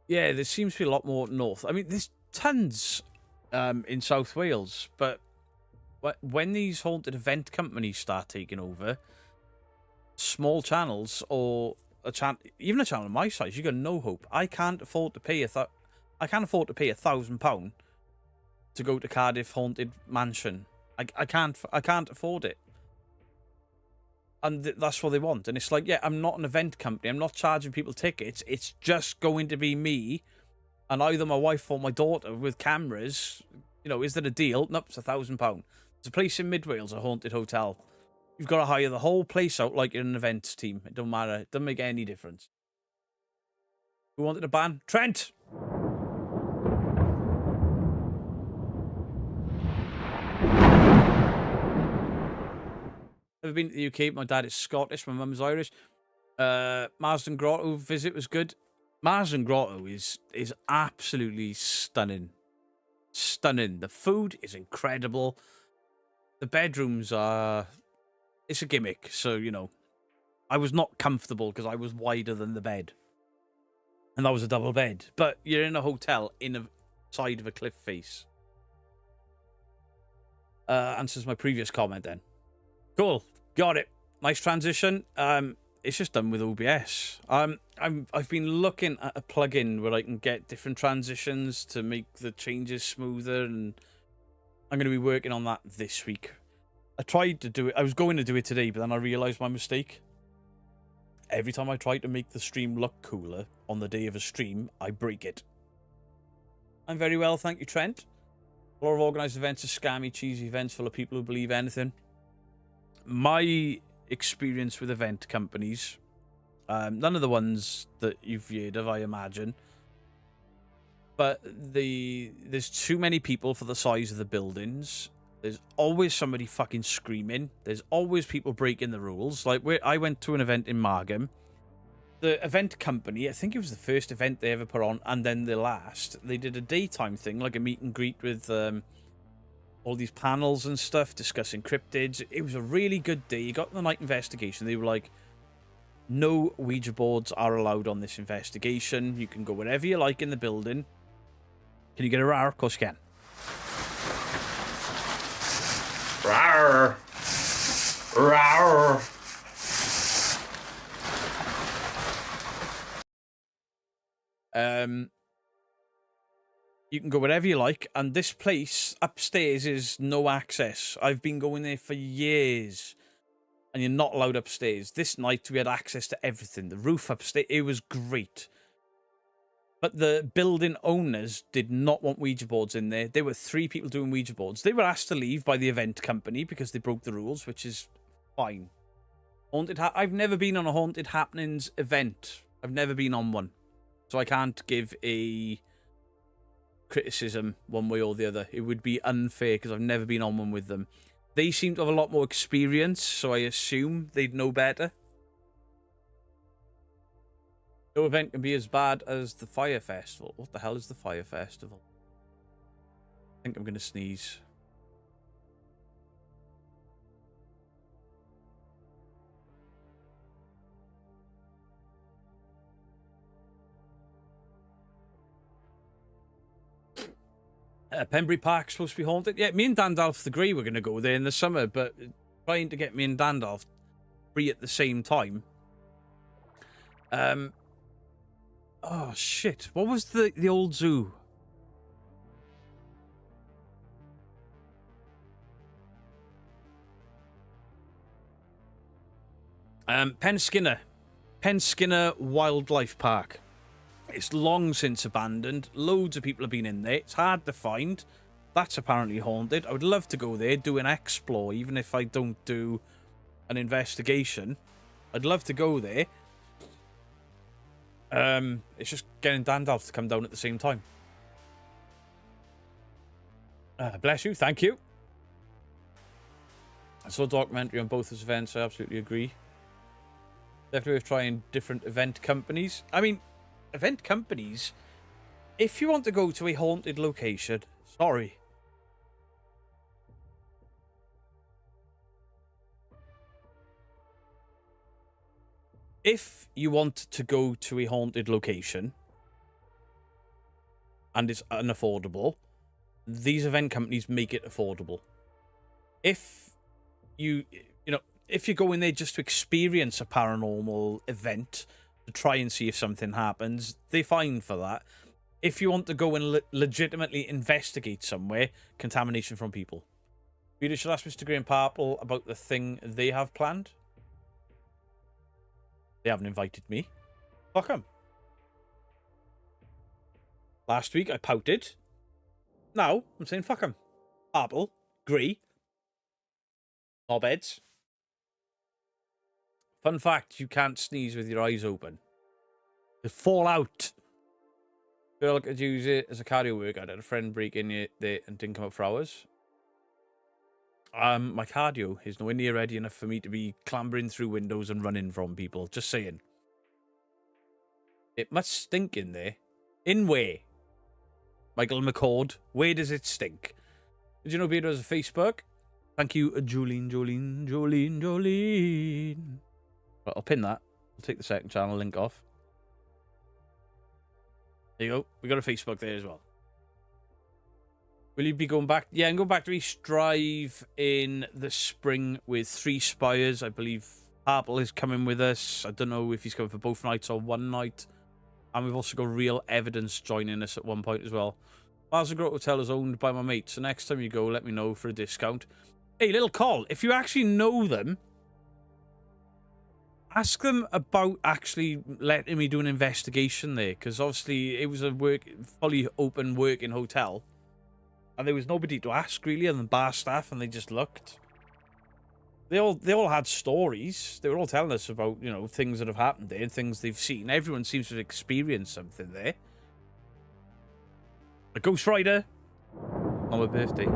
Yeah, there seems to be a lot more north. I mean, there's tons in South Wales, but when these haunted event companies start taking over, small channels or even a channel my size, you got no hope. I can't afford to pay £1,000 to go to Cardiff Haunted Mansion. I can't afford it. And that's what they want. And it's like, yeah, I'm not an event company. I'm not charging people tickets. It's just going to be me and either my wife or my daughter with cameras. You know, is there a deal? Nope, it's £1,000. There's a place in Mid Wales, a haunted hotel. You've got to hire the whole place out like you're an events team. It don't matter. It doesn't make any difference. Who wanted a ban? Trent! Never been to the UK. My dad is Scottish. My mum's Irish. Marsden Grotto visit was good. Marsden Grotto is absolutely stunning. Stunning. The food is incredible. The bedrooms are... It's a gimmick. So, you know, I was not comfortable because I was wider than the bed. And that was a double bed. But you're in a hotel in a side of a cliff face. Answers my previous comment then. Cool. Got it. Nice transition. It's just done with OBS. I've been looking at a plugin where I can get different transitions to make the changes smoother, and I'm going to be working on that this week. I tried to do it. I was going to do it today, but then I realized my mistake. Every time I try to make the stream look cooler on the day of a stream, I break it. I'm very well, thank you, Trent. A lot of organised events are scammy, cheesy events full of people who believe anything. My experience with event companies, none of the ones that you've heard of, I imagine, but there's too many people for the size of the buildings. There's always somebody fucking screaming. There's always people breaking the rules. Like, I went to an event in Margam. The event company, I think it was the first event they ever put on, and then the last, they did a daytime thing, like a meet and greet with all these panels and stuff discussing cryptids. It was a really good day. You got the night investigation. They were like, no Ouija boards are allowed on this investigation. You can go wherever you like in the building. Can you get a rar? Of course you can. Rawr. Rawr. You can go wherever you like, and this place upstairs is no access. I've been going there for years, and you're not allowed upstairs. This night we had access to everything. The roof upstairs, it was great. But the building owners did not want Ouija boards in there. There were 3 people doing Ouija boards. They were asked to leave by the event company because they broke the rules, which is fine. I've never been on a Haunted Happenings event. I've never been on one. So I can't give a criticism one way or the other. It would be unfair because I've never been on one with them. They seem to have a lot more experience, so I assume they'd know better. No event can be as bad as the Fire Festival. What the hell is the Fire Festival? I think I'm going to sneeze. Pembury Park's supposed to be haunted. Yeah, me and Dandalf agree we're going to go there in the summer, but trying to get me and Dandalf free at the same time. Oh, shit. What was the old zoo? Penskinner Wildlife Park. It's long since abandoned. Loads of people have been in there. It's hard to find. That's apparently haunted. I would love to go there, do an explore, even if I don't do an investigation. I'd love to go there. It's just getting Dandalf to come down at the same time. Bless you. Thank you. I saw a documentary on both those events. I absolutely agree. Definitely worth trying different event companies. I mean, event companies, if you want to go to a haunted location, sorry. if you want to go to a haunted location and it's unaffordable, these event companies make it affordable. If if you go in there just to experience a paranormal event, to try and see if something happens, they're fine for that. If you want to go and legitimately investigate somewhere, contamination from people. You should ask Mr. Graham Parple about the thing they have planned. They haven't invited me. Fuck 'em. Last week I pouted. Now I'm saying fuck 'em. Parple, Gree, knobheads. Fun fact, you can't sneeze with your eyes open. They fall out. Girl could use it as a cardio workout. I had a friend break in there and didn't come up for hours. My cardio is nowhere near ready enough for me to be clambering through windows and running from people. Just saying. It must stink in there. In where? Michael McCord, where does it stink? Did you know Beardo has a Facebook? Thank you, Jolene. Right, I'll pin that. I'll take the second channel link off. There you go. We got a Facebook there as well. Will you be going back? Yeah, I'm going back to East Drive in the spring with 3 Spires. I believe Harple is coming with us. I don't know if he's coming for both nights or one night. And we've also got Real Evidence joining us at one point as well. Mars and Grot Hotel is owned by my mate, so next time you go, let me know for a discount. Hey, little call. If you actually know them, ask them about actually letting me do an investigation there, because obviously it was a fully open working hotel, and there was nobody to ask really other than bar staff, and they just looked. They all had stories. They were all telling us about, you know, things that have happened there and things they've seen. Everyone seems to have experienced something there. A Ghost Rider on my birthday.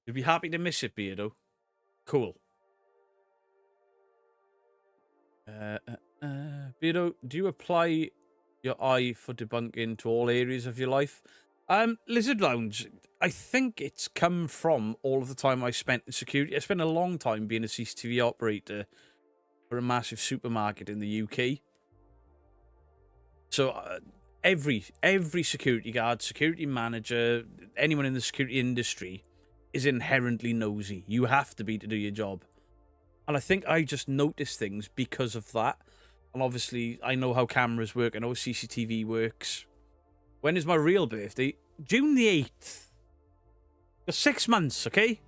You'd be happy to miss it, Beardo. Cool. Beardo, do you apply your eye for debunking to all areas of your life? Lizard Lounge, I think it's come from all of the time I spent in security. I spent a long time being a CCTV operator for a massive supermarket in the UK. So every security guard, security manager, anyone in the security industry is inherently nosy. You have to be to do your job. And I think I just noticed things because of that. And obviously, I know how cameras work. I know how CCTV works. When is my real birthday? June the 8th. For 6 months, okay?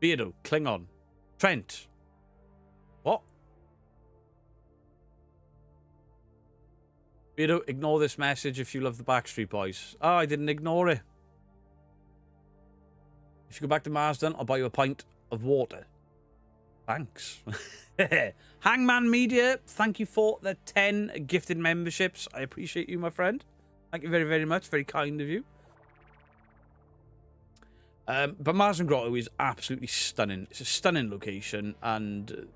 Beardo, cling on. Trent. What? Beardo, ignore this message if you love the Backstreet Boys. Oh, I didn't ignore it. If you go back to Marsden, I'll buy you a pint of water. Thanks. Hangman Media, thank you for the 10 gifted memberships. I appreciate you, my friend. Thank you very, very much. Very kind of you. But Marsden Grotto is absolutely stunning. It's a stunning location, and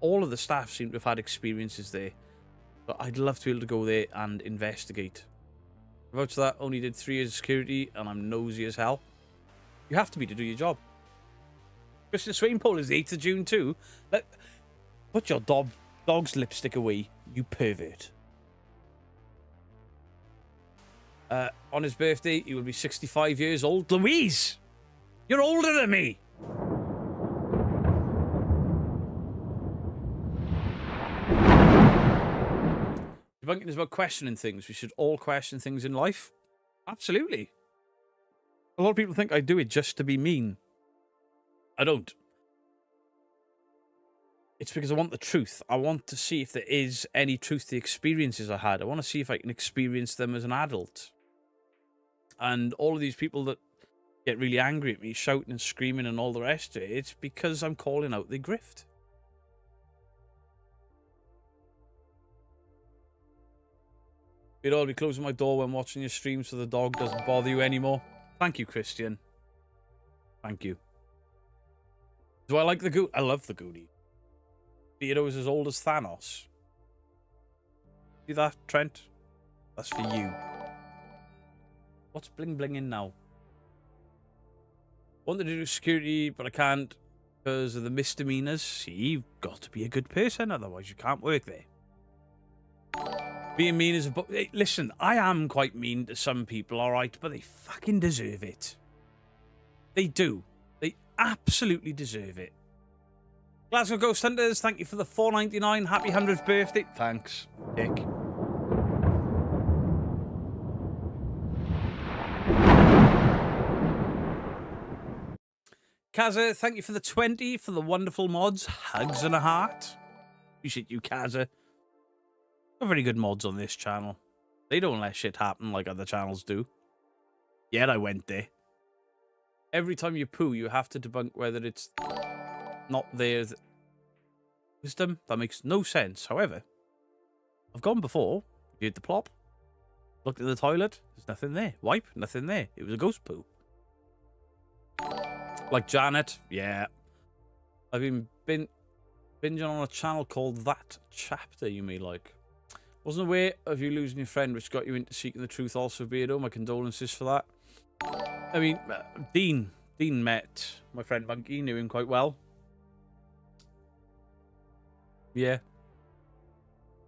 all of the staff seem to have had experiences there. But I'd love to be able to go there and investigate. Vouch for that, only did 3 years of security, and I'm nosy as hell. You have to be to do your job. Christian Swainpole is the 8th of June too. Put your dog's lipstick away, you pervert. On his birthday, he will be 65 years old. Louise! You're older than me! Debunking is about questioning things. We should all question things in life. Absolutely. A lot of people think I do it just to be mean. I don't. It's because I want the truth. I want to see if there is any truth to the experiences I had. I want to see if I can experience them as an adult. And all of these people that get really angry at me, shouting and screaming and all the rest of it, it's because I'm calling out the grift. I'll be closing my door when watching your stream so the dog doesn't bother you anymore. Thank you, Christian. Thank you. Do I like the Goonies? I love the Goonies. Beardo is as old as Thanos. See that, Trent? That's for you. What's bling blinging now? Wanted to do security, but I can't because of the misdemeanors. See, you've got to be a good person, otherwise you can't work there. Being mean is a... Hey, listen, I am quite mean to some people, alright, but they fucking deserve it. They do. They absolutely deserve it. Glasgow Ghost Hunters, thank you for the $4.99. Happy 100th birthday. Thanks, Dick. Kaza, thank you for the 20 for the wonderful mods. Hugs and a heart. Appreciate you, Kaza. Got very good mods on this channel. They don't let shit happen like other channels do. Yet I went there. Every time you poo, you have to debunk whether it's not there. Wisdom? That makes no sense. However, I've gone before. You hit the plop. Looked in the toilet. There's nothing there. Wipe. Nothing there. It was a ghost poo. Like Janet, yeah. I've been binging on a channel called That Chapter You May Like. Wasn't aware of you losing your friend, which got you into seeking the truth also, Beardo. My condolences for that. I mean, Dean met my friend Monkey, knew him quite well. Yeah.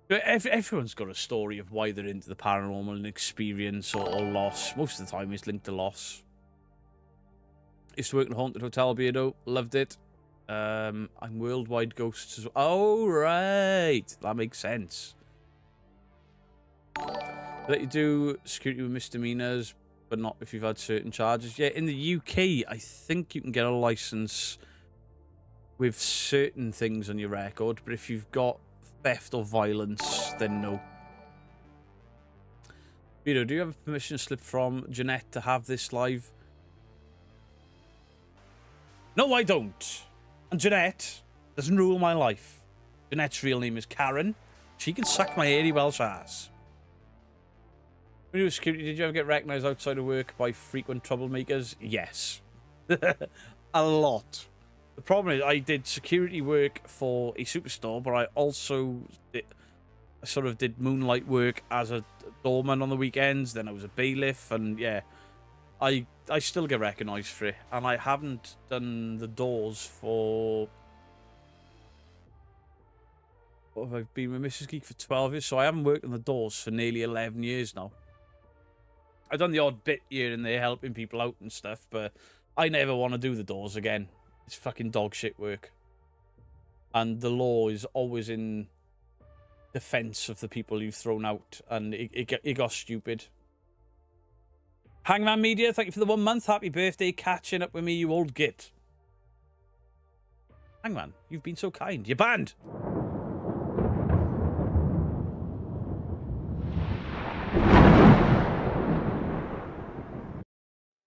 Everyone's got a story of why they're into the paranormal and experience or loss. Most of the time it's linked to loss. Used to work in a haunted hotel, Beardo. Loved it. I'm worldwide ghosts as well. Oh, right. That makes sense. Let you do security with misdemeanors, but not if you've had certain charges. Yeah, in the UK, I think you can get a license with certain things on your record, but if you've got theft or violence, then no. Beardo, do you have a permission slip from Jeanette to have this live? No, I don't. And Jeanette doesn't rule my life. Jeanette's real name is Karen. She can suck my hairy Welsh ass. When you were security, did you ever get recognised outside of work by frequent troublemakers? Yes. A lot. The problem is I did security work for a superstore, but I also did moonlight work as a doorman on the weekends. Then I was a bailiff, and yeah, I still get recognised for it. And I haven't done the doors for... What have I been with Mrs. Geek for 12 years? So I haven't worked on the doors for nearly 11 years now. I've done the odd bit here and there helping people out and stuff, but I never want to do the doors again. It's fucking dog shit work. And the law is always in defense of the people you've thrown out, and it got stupid. Hangman Media, thank you for the 1 month. Happy birthday, catching up with me, you old git. Hangman, you've been so kind. You're banned.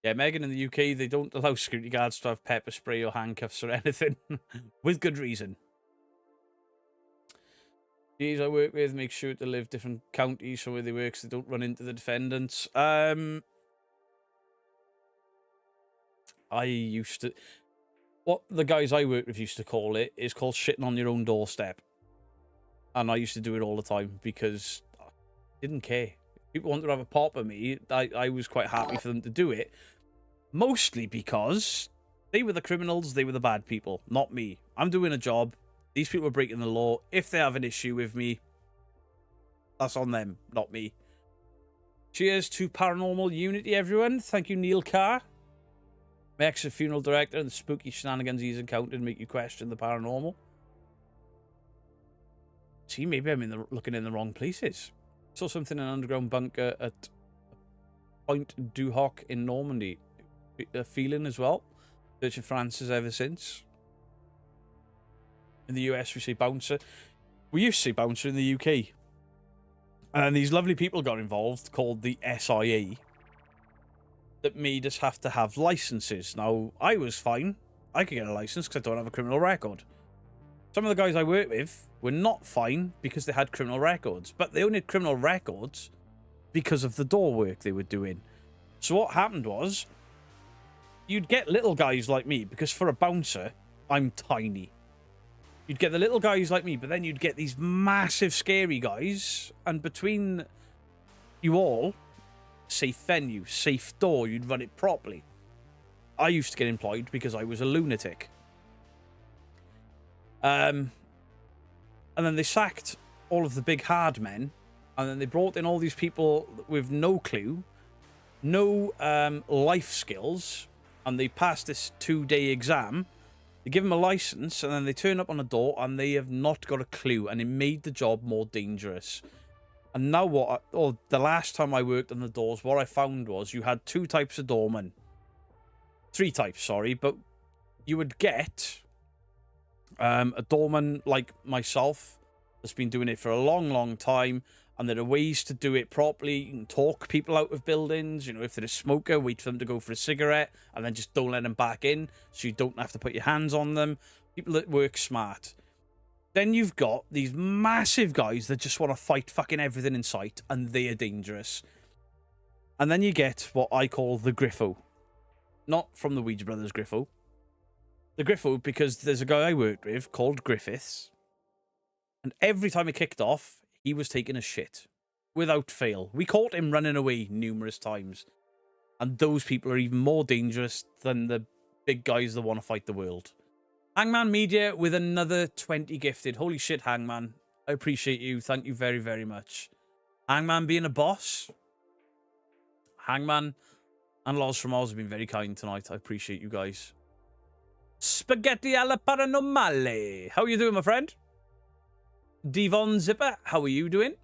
Yeah, Megan, in the UK, they don't allow security guards to have pepper spray or handcuffs or anything. With good reason. These I work with make sure to live different counties so where they work so they don't run into the defendants. I used to... What the guys I work with used to call it is called shitting on your own doorstep. And I used to do it all the time because I didn't care. People wanted to have a pop at me. I was quite happy for them to do it. Mostly because they were the criminals, they were the bad people, not me. I'm doing a job. These people are breaking the law. If they have an issue with me, that's on them, not me. Cheers to Paranormal Unity, everyone. Thank you, Neil Carr. My ex-funeral director and the spooky shenanigans he's encountered make you question the paranormal. See, maybe I'm looking in the wrong places. Saw something in an underground bunker at Point du Hoc in Normandy. A feeling as well. Searching for answers ever since. In the US, we say bouncer. We used to say bouncer in the UK. And these lovely people got involved called the SIA that made us have to have licenses. Now, I was fine. I could get a license because I don't have a criminal record. Some of the guys I worked with were not fine because they had criminal records. But they only had criminal records because of the door work they were doing. So what happened was, you'd get little guys like me, because for a bouncer, I'm tiny. You'd get the little guys like me, but then you'd get these massive, scary guys. And between you all, safe venue, safe door, you'd run it properly. I used to get employed because I was a lunatic. And then they sacked all of the big hard men, and then they brought in all these people with no clue, no life skills, and they passed this 2-day exam. They give them a license, and then they turn up on a door, and they have not got a clue, and it made the job more dangerous. And now the last time I worked on the doors, what I found was you had 2 types of doormen. 3 types, sorry, but you would get a doorman like myself that's been doing it for a long, long time, and there are ways to do it properly. You can talk people out of buildings. You know, if they're a smoker, wait for them to go for a cigarette, and then just don't let them back in, so you don't have to put your hands on them. People that work smart. Then you've got these massive guys that just want to fight fucking everything in sight, and they are dangerous. And then you get what I call the Griffo. Not from the Ouija Brothers Griffo. The Griffo, because there's a guy I worked with called Griffiths, and every time it kicked off, he was taking a shit. Without fail. We caught him running away numerous times. And those people are even more dangerous than the big guys that want to fight the world. Hangman Media with another 20 gifted. Holy shit, Hangman. I appreciate you. Thank you very, very much. Hangman being a boss. Hangman and Loz from Oz have been very kind tonight. I appreciate you guys. Spaghetti alla paranormale. How are you doing, my friend? Devon Zipper, how are you doing?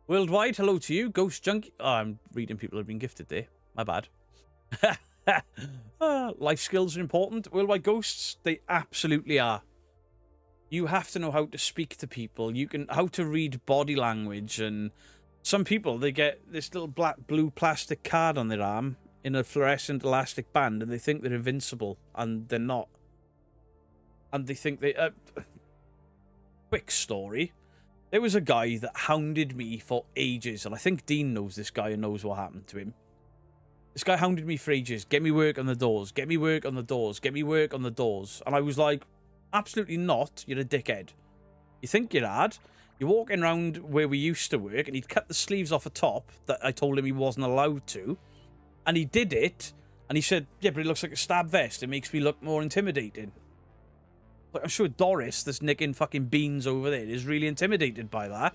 Worldwide, hello to you. Ghost Junkie. Oh, I'm reading people who have been gifted there. My bad. Life skills are important. Worldwide Ghosts, they absolutely are. You have to know how to speak to people. How to read body language. And some people, they get this little blue plastic card on their arm in a fluorescent elastic band, and they think they're invincible, and they're not. And they think they... Quick story. There was a guy that hounded me for ages, and I think Dean knows this guy and knows what happened to him. This guy hounded me for ages. Get me work on the doors. Get me work on the doors. Get me work on the doors. And I was like, absolutely not. You're a dickhead. You think you're hard? You're walking around where we used to work, and he'd cut the sleeves off a top that I told him he wasn't allowed to. And he did it, and he said, yeah, but it looks like a stab vest. It makes me look more intimidating. Like, I'm sure Doris, that's nicking fucking beans over there, is really intimidated by that.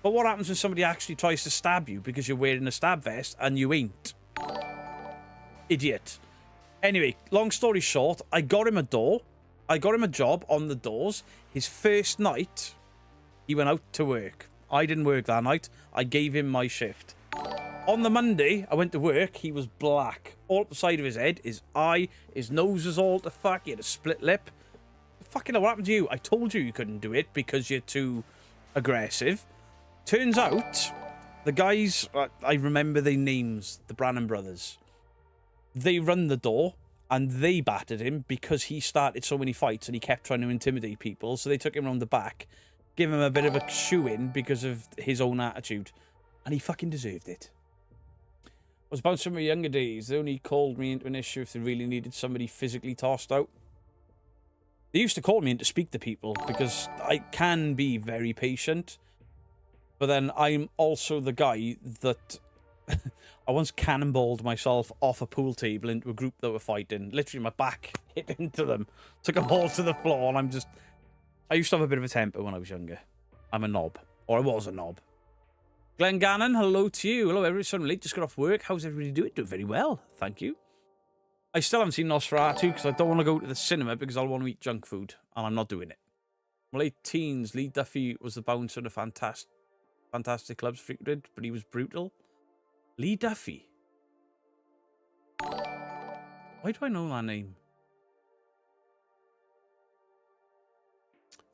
But what happens when somebody actually tries to stab you because you're wearing a stab vest and you ain't? Idiot. Anyway, long story short, I got him a door. I got him a job on the doors. His first night, he went out to work. I didn't work that night. I gave him my shift. On the Monday, I went to work. He was black. All up the side of his head, his eye, his nose was all the fuck. He had a split lip. Fucking hell, what happened to you? I told you couldn't do it because you're too aggressive. Turns out, the guys, I remember their names, the Brannan brothers. They run the door, and they battered him because he started so many fights and he kept trying to intimidate people. So they took him around the back, gave him a bit of a shoe-in because of his own attitude. And he fucking deserved it. It was about some of my younger days. They only called me into an issue if they really needed somebody physically tossed out. They used to call me in to speak to people because I can be very patient. But then I'm also the guy that... I once cannonballed myself off a pool table into a group that were fighting. Literally, my back hit into them. Took them all to the floor, and I'm just... I used to have a bit of a temper when I was younger. I'm a knob. Or I was a knob. Glenn Gannon, hello to you. Hello, everybody. Sorry I'm late. Just got off work. How's everybody doing? Doing very well. Thank you. I still haven't seen Nosferatu because I don't want to go to the cinema because I'll want to eat junk food, and I'm not doing it. My late teens, Lee Duffy was the bouncer of the fantastic clubs frequented, but he was brutal. Lee Duffy. Why do I know that name?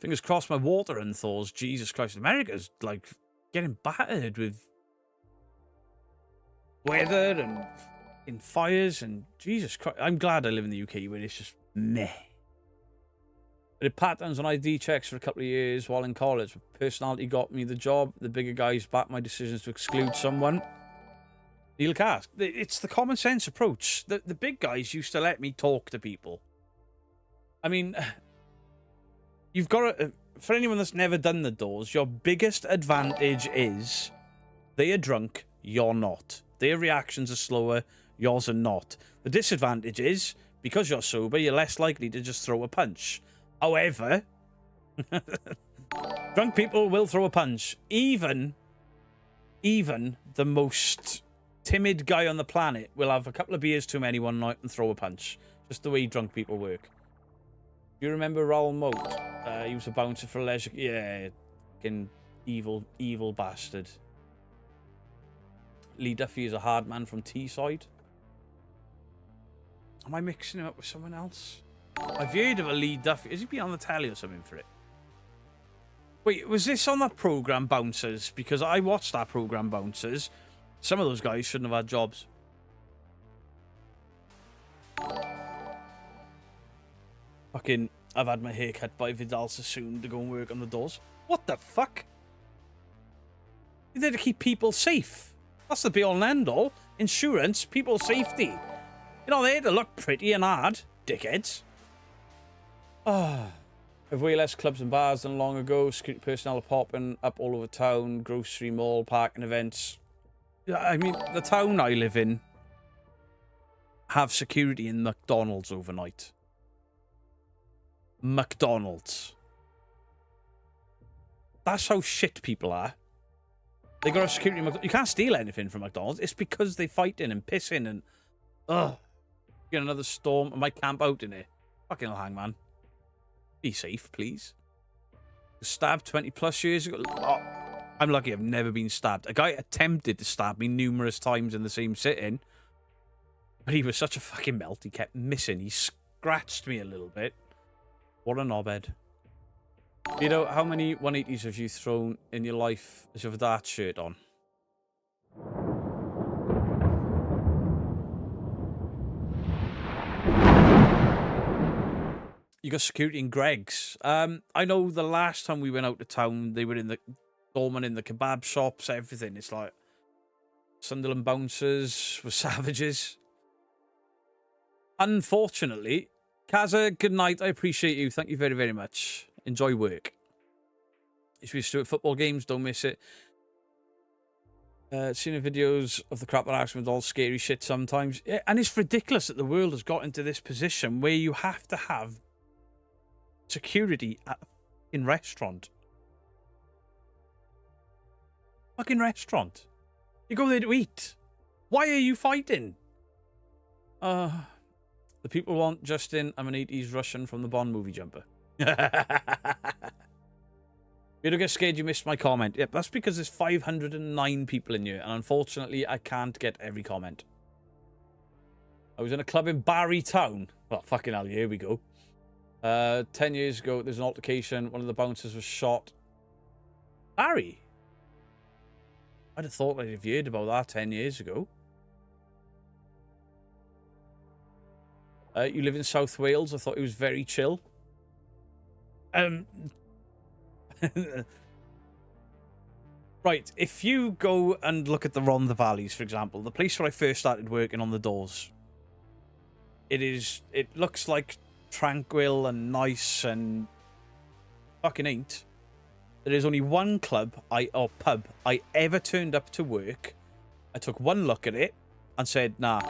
Fingers crossed my water unthaws. Jesus Christ, America's like getting battered with weather and in fires and Jesus Christ. I'm glad I live in the UK where it's just meh. I did pat-downs on ID checks for a couple of years while in college. Personality got me the job. The bigger guys backed my decisions to exclude someone. Neil Cask. It's the common sense approach. The big guys used to let me talk to people. I mean, you've got to... For anyone that's never done the doors, your biggest advantage is they are drunk, you're not. Their reactions are slower, Yours are not. The disadvantage is, because you're sober, you're less likely to just throw a punch. However, drunk people will throw a punch. Even the most timid guy on the planet will have a couple of beers too many one night and throw a punch. Just the way drunk people work. Do you remember Raoul Moat? He was a bouncer for leisure. Yeah, fucking evil bastard. Lee Duffy is a hard man from Teesside. Am I mixing him up with someone else? I've heard of a Lee Duffy. Has he been on the telly or something for it? Wait, was this on that program Bouncers? Because I watched that program Bouncers. Some of those guys shouldn't have had jobs. Fucking, I've had my hair cut by Vidal Sassoon to go and work on the doors. What the fuck? You're there to keep people safe. That's the be-all and end-all. Insurance, people's safety. You're not there to look pretty and hard, dickheads. Ah. Have way less clubs and bars than long ago. Security personnel are popping up all over town. Grocery, mall, parking events. I mean, the town I live in have security in McDonald's overnight. McDonald's. That's how shit people are. They got a security. You can't steal anything from McDonald's. It's because they fighting and pissing and get another storm. I might camp out in it. Fucking hell, hangman. Be safe, please. Stabbed 20 plus years ago. Oh, I'm lucky I've never been stabbed. A guy attempted to stab me numerous times in the same sitting, but he was such a fucking melt. He kept missing. He scratched me a little bit. What a knobhead. You know, how many 180s have you thrown in your life as you have a dart shirt on? You got security in Greg's. I know the last time we went out to town, they were in the doorman in the kebab shops, everything. It's like Sunderland bouncers were savages. Unfortunately, Kaza, good night. I appreciate you. Thank you very, very much. Enjoy work. If you used to do it football games, don't miss it. Seen the videos of the crap that happens with all scary shit sometimes. Yeah, and it's ridiculous that the world has got into this position where you have to have security in restaurant. Fucking restaurant. You go there to eat. Why are you fighting? The people want Justin. I'm an 80s Russian from the Bond movie jumper. You don't get scared you missed my comment. Yep, that's because there's 509 people in here, and unfortunately I can't get every comment. I was in a club in Barry Town. Well, fucking hell, here we go. 10 years ago, there's an altercation. One of the bouncers was shot. Barry? I'd have thought I'd have heard about that 10 years ago. You live in South Wales. I thought it was very chill. Right, if you go and look at the Rhondda Valleys, for example, the place where I first started working on the doors, it looks like tranquil and nice and fucking ain't. There is only one pub I ever turned up to work. I took one look at it and said, nah,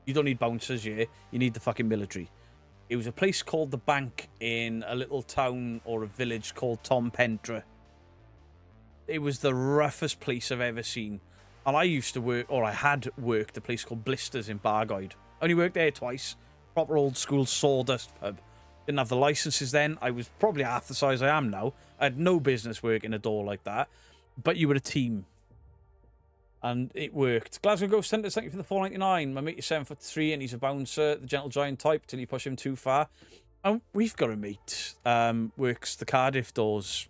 you don't need bouncers here. You need the fucking military. It was a place called The Bank in a little town or a village called Tom Pentre. It was the roughest place I've ever seen. And I used to work, or I had worked, a place called Blisters in Bargoed. Only worked there twice. Proper old school sawdust pub. Didn't have the licenses then. I was probably half the size I am now. I had no business working a door like that. But you were a team. And it worked. Glasgow Ghost Hunters, thank you for the $4.99. My mate is 7'3" and he's a bouncer, the gentle giant type, till you push him too far. And we've got a mate, works the Cardiff doors.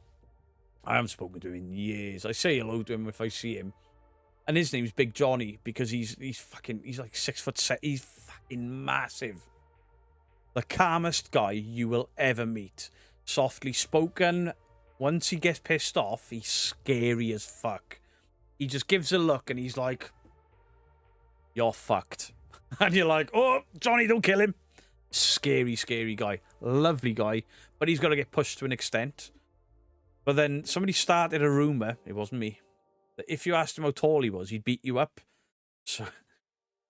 I haven't spoken to him in years. I say hello to him if I see him. And his name's Big Johnny because he's like 6'7". He's fucking massive. The calmest guy you will ever meet. Softly spoken. Once he gets pissed off, he's scary as fuck. He just gives a look and he's like, you're fucked. And you're like, oh, Johnny, don't kill him. Scary, scary guy. Lovely guy. But he's got to get pushed to an extent. But then somebody started a rumour, it wasn't me, that if you asked him how tall he was, he'd beat you up. So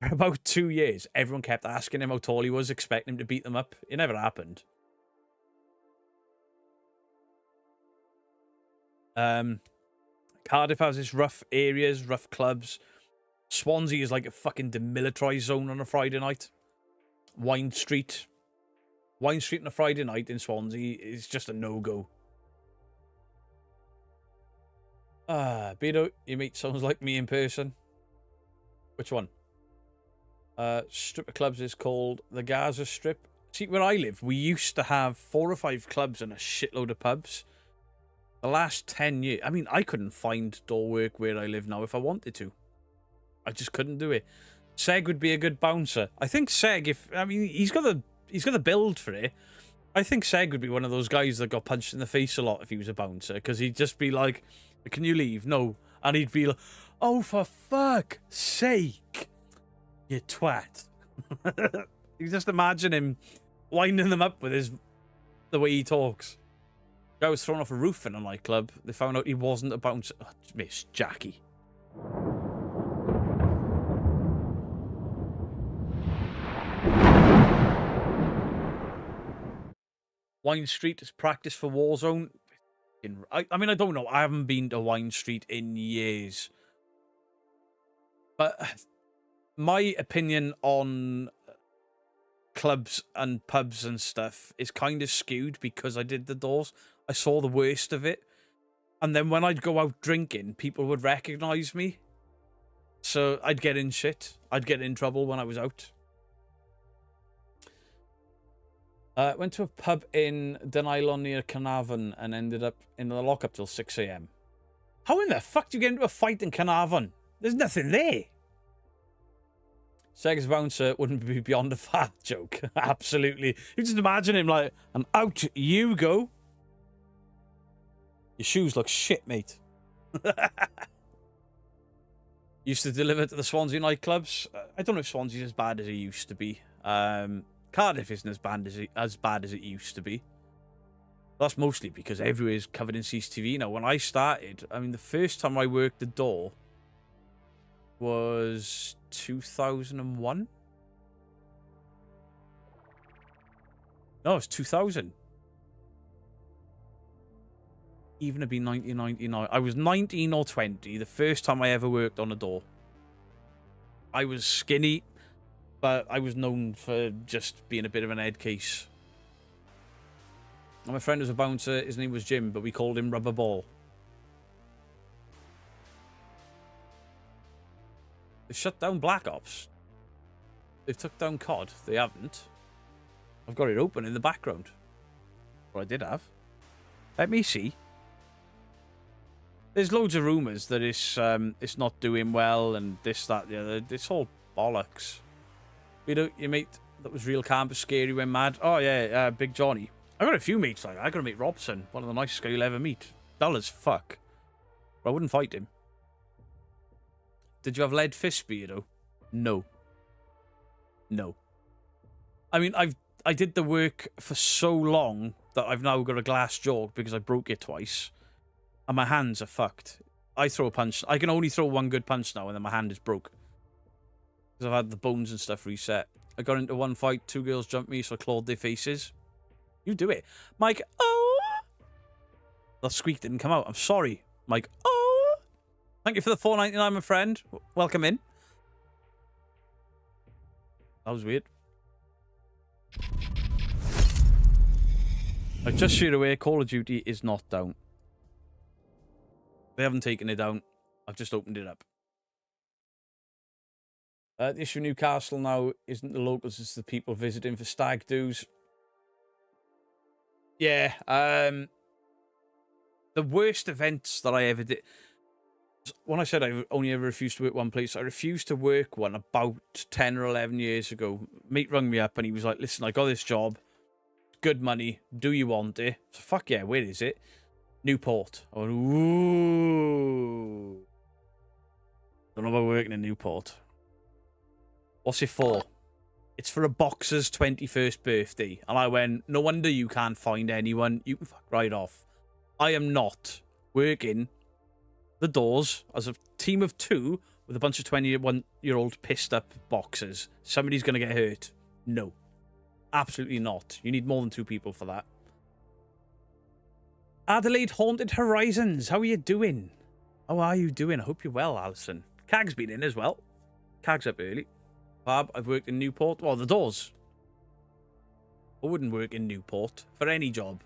For about 2 years, everyone kept asking him how tall he was, expecting him to beat them up. It never happened. Cardiff has its rough areas, rough clubs. Swansea is like a fucking demilitarized zone on a Friday night. Wine Street on a Friday night in Swansea is just a no-go. Beto, your mate sounds like me in person. Which one? Strip of clubs is called the Gaza Strip. See, where I live, we used to have 4 or 5 clubs and a shitload of pubs. The last 10 years, I mean, I couldn't find door work where I live now if I wanted to. I just couldn't do it. Seg would be a good bouncer. I think Seg, he's got the build for it. I think Seg would be one of those guys that got punched in the face a lot if he was a bouncer, because he'd just be like, "Can you leave?" "No." And he'd be like, "Oh, for fuck's sake, you twat." You just imagine him winding them up with the way he talks. Guy was thrown off a roof in a nightclub. They found out he wasn't a bouncer. Oh, Miss Jackie. Wine Street is practice for Warzone. I mean, I don't know. I haven't been to Wine Street in years. But my opinion on clubs and pubs and stuff is kind of skewed because I did the doors. I saw the worst of it. And then when I'd go out drinking, people would recognise me. So I'd get in shit. I'd get in trouble when I was out. Went to a pub in Denialon near Carnarvon and ended up in the lockup till 6 a.m. How in the fuck do you get into a fight in Carnarvon? There's nothing there. Seg's bouncer wouldn't be beyond a fat joke. Absolutely. You just imagine him like, "And out you go. Your shoes look shit, mate." Used to deliver to the Swansea nightclubs. I don't know if Swansea's as bad as it used to be. Cardiff isn't as bad as it used to be. That's mostly because everywhere's covered in CCTV now. When I started, I mean, the first time I worked the door was 2001. No, it's 2000. Even to be 1999. I was 19 or 20 the first time I ever worked on a door. I was skinny, but I was known for just being a bit of an head case. And my friend was a bouncer. His name was Jim, but we called him Rubber Ball. They've shut down Black Ops. They've took down COD. They haven't. I've got it open in the background. Or I did have. Let me see. There's loads of rumours that it's not doing well and this, that, the other. It's all bollocks. You know, your mate that was real calm but scary when mad. Oh yeah, Big Johnny. I got a few mates like that. I got a mate Robson, one of the nicest guys you'll ever meet. Dull as fuck. But I wouldn't fight him. Did you have lead fist, Beardo? No. No. I mean, I did the work for so long that I've now got a glass jaw because I broke it twice. And my hands are fucked. I throw a punch. I can only throw one good punch now and then my hand is broke. Because I've had the bones and stuff reset. I got into one fight, 2 girls jumped me, so I clawed their faces. You do it. Mike, oh! That squeak didn't come out. I'm sorry. Mike, oh! Thank you for the $4.99, my friend. Welcome in. That was weird. I just straight away, Call of Duty is not down. They haven't taken it down. I've just opened it up. The issue of Newcastle now isn't the locals, it's the people visiting for stag do's. Yeah, the worst events that I ever did... When I said I only ever refused to work one place, I refused to work one about 10 or 11 years ago. Mate rung me up and he was like, "Listen, I got this job. Good money. Do you want it?" So, fuck yeah, where is it? Newport. I went, ooh. Don't know about working in Newport. What's it for? It's for a boxer's 21st birthday. And I went, no wonder you can't find anyone. You can fuck right off. I am not working the doors as a team of 2 with a bunch of 21-year-old pissed up boxers, somebody's going to get hurt. No. Absolutely not. You need more than 2 people for that. Adelaide Haunted Horizons, how are you doing? How are you doing? I hope you're well, Alison. Cag's been in as well. Cag's up early. Fab, I've worked in Newport. Well, the doors. I wouldn't work in Newport for any job.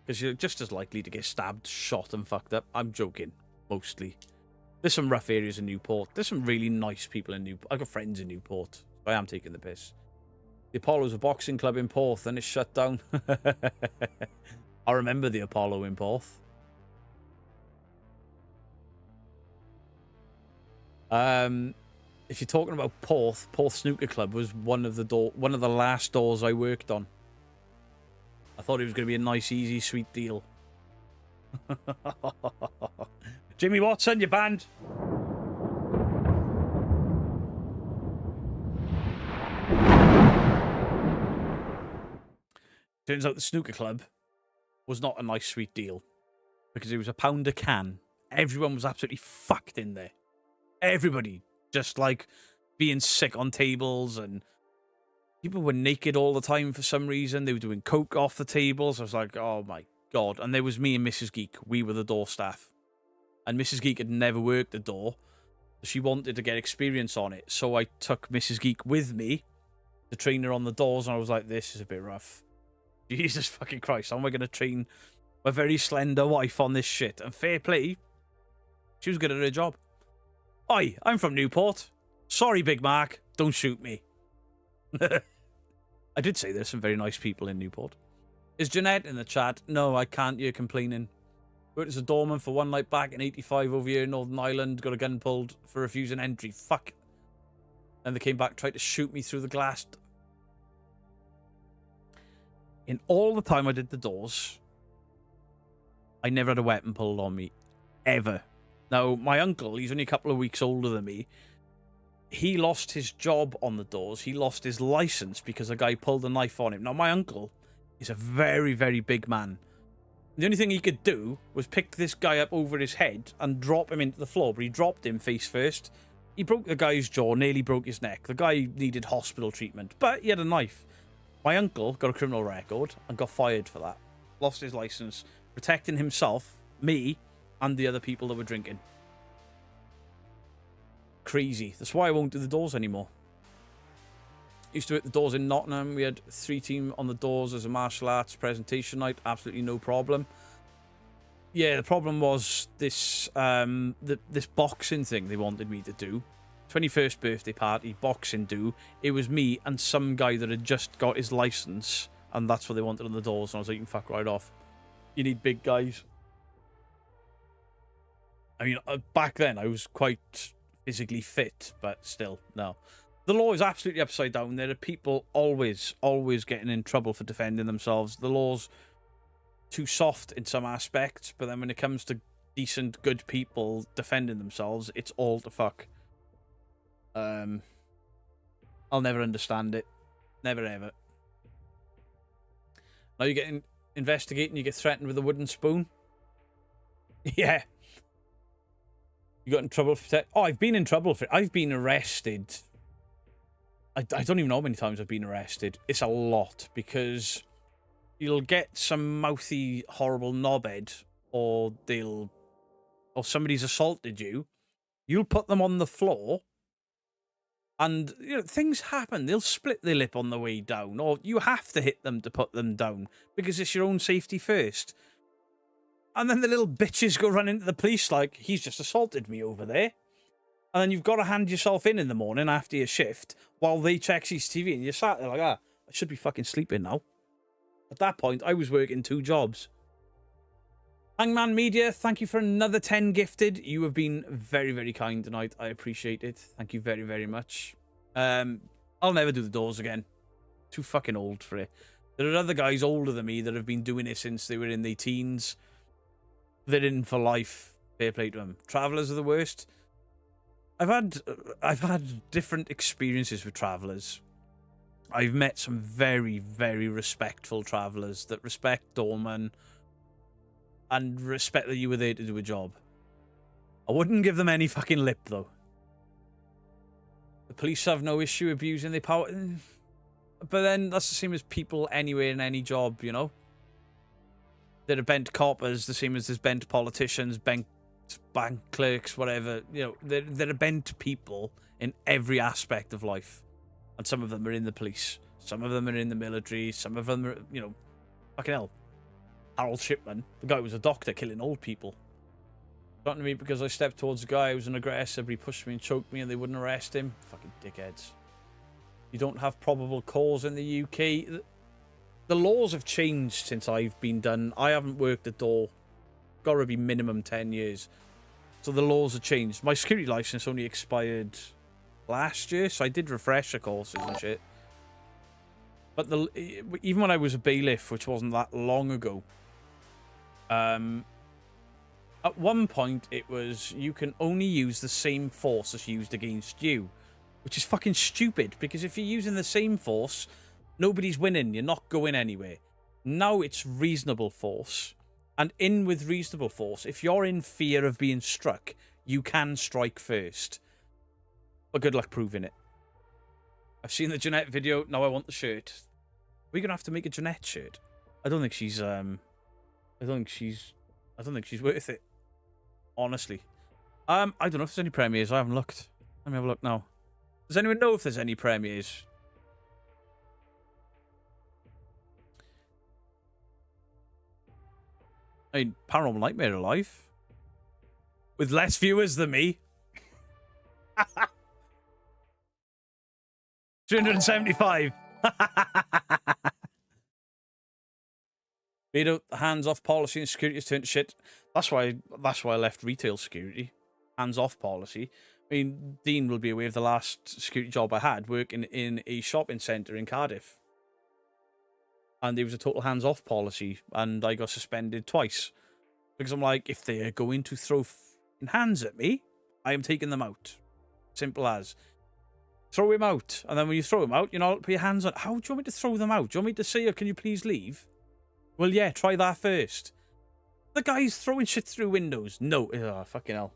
Because you're just as likely to get stabbed, shot, and fucked up. I'm joking, mostly. There's some rough areas in Newport. There's some really nice people in Newport. I've got friends in Newport. I am taking the piss. The Apollo's a boxing club in Porth, and it's shut down. I remember the Apollo in Porth. If you're talking about Porth Snooker Club was one of the last doors I worked on. I thought it was going to be a nice, easy, sweet deal. Jimmy Watson, you're banned. Turns out the snooker club was not a nice, sweet deal because it was £1 a can. Everyone was absolutely fucked in there. Everybody just like being sick on tables, and people were naked all the time for some reason. They were doing coke off the tables. I was like, oh my God. And there was me and Mrs. Geek. We were the door staff. And Mrs. Geek had never worked the door. She wanted to get experience on it. So I took Mrs. Geek with me to train her on the doors. And I was like, this is a bit rough. Jesus fucking Christ. How am I going to train my very slender wife on this shit? And fair play, she was good at her job. Oi, I'm from Newport. Sorry, Big Mark. Don't shoot me. I did say there's some very nice people in Newport. Is Jeanette in the chat? No, I can't. You're complaining. Worked as a doorman for one night back in 85 over here in Northern Ireland. Got a gun pulled for refusing entry. Fuck. And they came back, tried to shoot me through the glass. In all the time I did the doors, I never had a weapon pulled on me. Ever. Now, my uncle, he's only a couple of weeks older than me. He lost his job on the doors. He lost his license because a guy pulled a knife on him. Now, my uncle is a very, very big man. The only thing he could do was pick this guy up over his head and drop him into the floor, but he dropped him face first. He broke the guy's jaw, nearly broke his neck. The guy needed hospital treatment, but he had a knife. My uncle got a criminal record and got fired for that. Lost his license, protecting himself, me, and the other people that were drinking. Crazy. That's why I won't do the doors anymore. Used to hit the doors in Nottingham. We had 3 team on the doors as a martial arts presentation night. Absolutely no problem. Yeah, the problem was this this boxing thing they wanted me to do. 21st birthday party, boxing do. It was me and some guy that had just got his license, and that's what they wanted on the doors. And I was like, you can fuck right off. You need big guys. I mean, back then I was quite physically fit, but still, no. The law is absolutely upside down. There are people always getting in trouble for defending themselves. The law's too soft in some aspects, but then when it comes to decent, good people defending themselves, it's all to fuck. I'll never understand it. Never, ever. Now you get investigating, you get threatened with a wooden spoon. Yeah. You got in trouble for... Oh, I've been in trouble for... I've been arrested. I don't even know how many times I've been arrested. It's a lot, because you'll get some mouthy, horrible knobhead, or somebody's assaulted you. You'll put them on the floor, and you know things happen. They'll split their lip on the way down, or you have to hit them to put them down, because it's your own safety first. And then the little bitches go running to the police like, he's just assaulted me over there. And then you've got to hand yourself in the morning after your shift while they check CCTV, and you're sat there like, I should be fucking sleeping now. At that point, I was working 2 jobs. Hangman Media, thank you for another 10 gifted. You have been very, very kind tonight. I appreciate it. Thank you very, very much. I'll never do the doors again. Too fucking old for it. There are other guys older than me that have been doing it since they were in their teens. They're in for life. Fair play to them. Travellers are the worst. I've had different experiences with travellers. I've met some very, very respectful travellers that respect doorman and respect that you were there to do a job. I wouldn't give them any fucking lip, though. The police have no issue abusing their power. But then that's the same as people anywhere in any job, you know? There are bent coppers, the same as there's bent politicians, bent bank clerks, whatever. You know, there are bent people in every aspect of life. And some of them are in the police. Some of them are in the military. Some of them are, you know, fucking hell. Harold Shipman, the guy who was a doctor killing old people. Got to me because I stepped towards a guy who was an aggressor, but he pushed me and choked me and they wouldn't arrest him. Fucking dickheads. You don't have probable cause in the UK. The laws have changed since I've been done. I haven't worked a door. Got to be minimum 10 years. So the laws have changed. My security license only expired last year, so I did refresher courses and shit. But even when I was a bailiff, which wasn't that long ago, at one point it was you can only use the same force as used against you, which is fucking stupid, because if you're using the same force, nobody's winning. You're not going anywhere. Now it's reasonable force. And in with reasonable force, if you're in fear of being struck, you can strike first. But good luck proving it. I've seen the Jeanette video. Now I want the shirt. We're gonna have to make a Jeanette shirt. I don't think she's I don't think she's worth it. Honestly. I don't know if there's any premieres. I haven't looked. Let me have a look now. Does anyone know if there's any premieres? I mean, Paranormal Nightmare Alive. With less viewers than me. 375. Beto, hands-off policy and security has turned to shit. That's why I left retail security. Hands-off policy. I mean, Dean will be aware of the last security job I had, working in a shopping centre in Cardiff. And there was a total hands-off policy, and I got suspended twice. Because I'm like, if they are going to throw hands at me, I am taking them out. Simple as. Throw him out. And then when you throw him out, you're not allowed to put your hands on. How do you want me to throw them out? Do you want me to say, oh, can you please leave? Well, yeah, try that first. The guy's throwing shit through windows. No. Oh, fucking hell.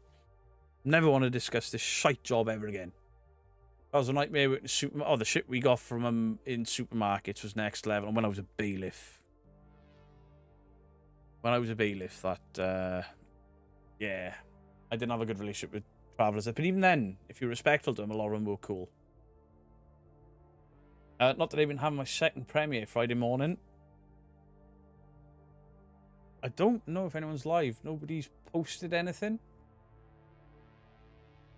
Never want to discuss this shite job ever again. That was a nightmare with the shit we got from him in supermarkets was next level. And when I was a bailiff. That, yeah. I didn't have a good relationship with travellers. But even then, if you're respectful to them, a lot of them were cool. Not that I even have my second premiere Friday morning. I don't know if anyone's live. Nobody's posted anything.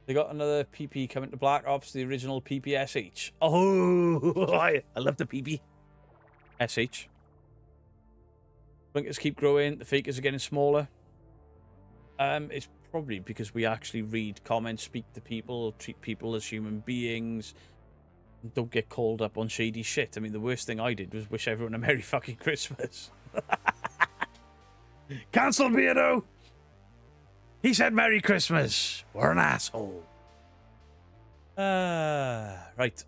They got another PP coming to Black Ops, the original PPSH. Oh, I love the PP. SH. Blinkers keep growing. The fakers are getting smaller. It's probably because we actually read comments, speak to people, treat people as human beings, and don't get called up on shady shit. I mean, the worst thing I did was wish everyone a Merry fucking Christmas. Cancel Beardo! He said Merry Christmas. We're an asshole. Right.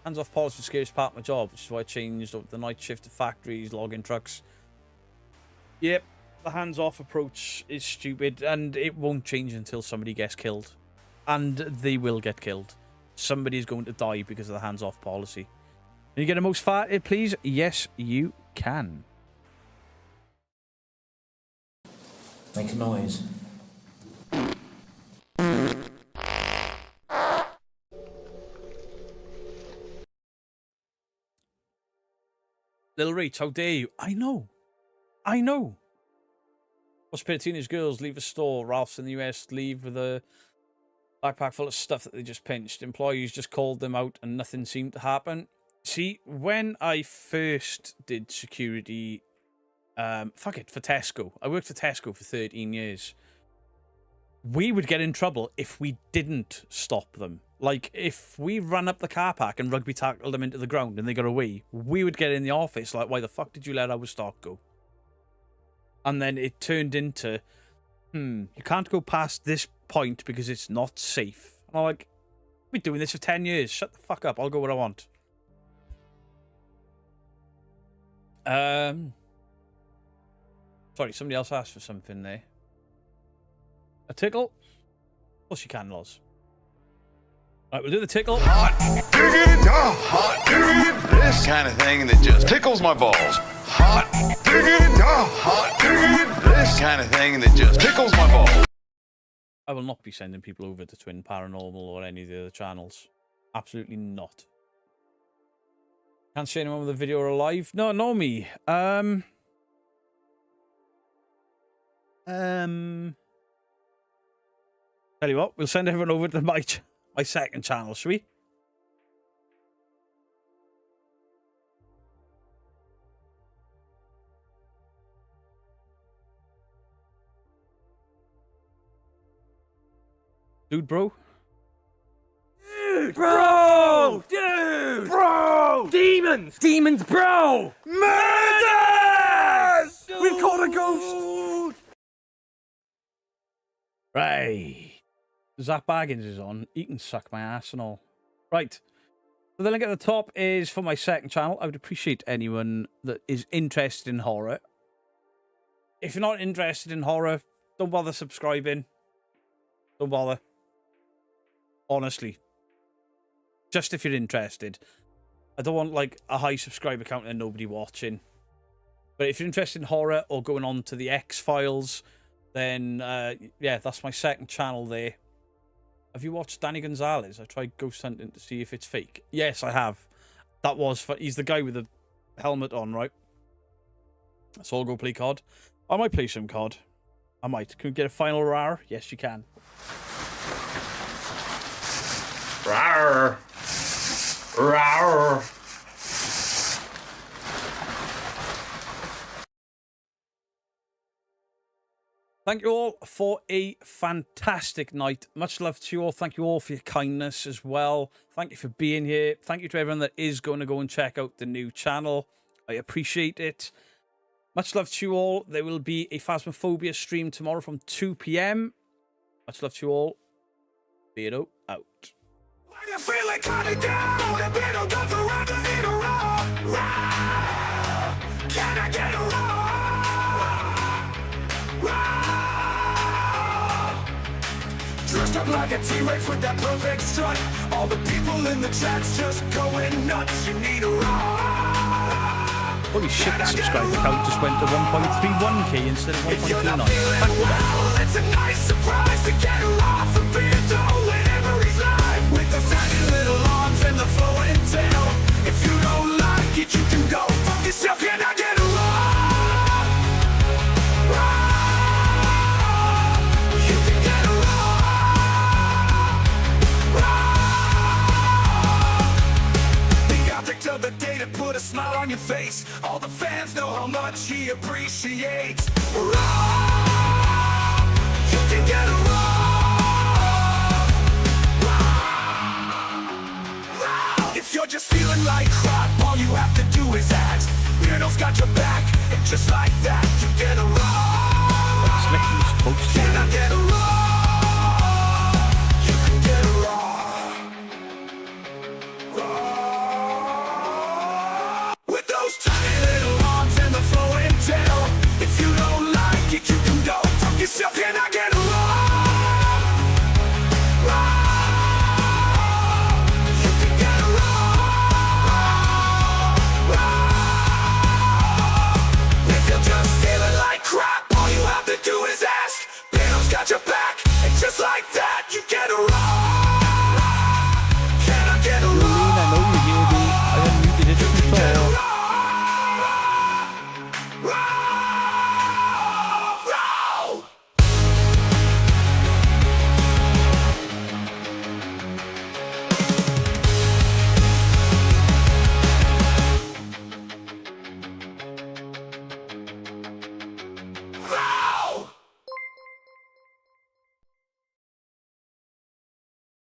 Hands-off policy for scariest part of my job, which is why I changed up the night shift to factories, logging trucks. Yep, the hands-off approach is stupid, and it won't change until somebody gets killed. And they will get killed. Somebody's going to die because of the hands-off policy. Can you get a most farted, please? Yes, you can. Make a noise. Little Reach, how dare you? I know. I know. Watch a pair of teenage girls leave a store. Ralph's in the US leave with a backpack full of stuff that they just pinched. Employees just called them out and nothing seemed to happen. See, when I first did security... for Tesco. I worked for Tesco for 13 years. We would get in trouble if we didn't stop them. Like, if we ran up the car park and rugby tackled them into the ground and they got away, we would get in the office like, why the fuck did you let our stock go? And then it turned into, you can't go past this point because it's not safe. And I'm like, we've been doing this for 10 years. Shut the fuck up. I'll go where I want. Sorry, somebody else asked for something there. A tickle? Of course you can, Loz. Right, we'll do the tickle. Hot diggity da, hot diggity. This kind of thing that just tickles my balls. Hot diggity da, hot diggity. This kind of thing that just tickles my balls. I will not be sending people over to Twin Paranormal or any of the other channels. Absolutely not. Can't see anyone with a video or live. No, no me. Tell you what, we'll send everyone over to my second channel, shall we? Dude, bro. Dude, bro! Dude! Bro! Demons! Demons, bro! Murders! We've caught a ghost! Right. Zach Baggins is on. He can suck my ass and all. Right. So the link at the top is for my second channel. I would appreciate anyone that is interested in horror. If you're not interested in horror, don't bother subscribing. Don't bother. Honestly. Just if you're interested. I don't want like a high subscriber count and nobody watching. But if you're interested in horror or going on to the X-Files, then yeah, that's my second channel there. Have you watched Danny Gonzalez? I tried ghost hunting to see if it's fake. Yes, I have. That was he's the guy with the helmet on, right? Let's all go play COD. I might play some COD. I might. Can we get a final rar? Yes, you can. Rawr! Rawr! Thank you all for a fantastic night. Much love to you all. Thank you all for your kindness as well. Thank you for being here. Thank you to everyone that is going to go and check out the new channel. I appreciate it. Much love to you all. There will be a Phasmophobia stream tomorrow from 2 p.m. Much love to you all. Beardo out. I feel like cutting down and being done forever in a row. Can I get a row? Dressed up like a T-Rex with that perfect strut. All the people in the chat's just going nuts. You need a row. Holy shit, the subscriber count just went to 1.31k instead of 1.29. Well, it's a nice surprise to get her off a beer dough whenever he's live. With the tiny little arms and the flowing tail. If you don't like it, you can go fuck yourself. Can I get a roll? You can get a roll. The object of the day to put a smile on your face. All the fans know how much he appreciates. You can get a roll. If you're just feeling like crap, all you have to do is ask. Beardo's got your back, and just like that, you get a roll.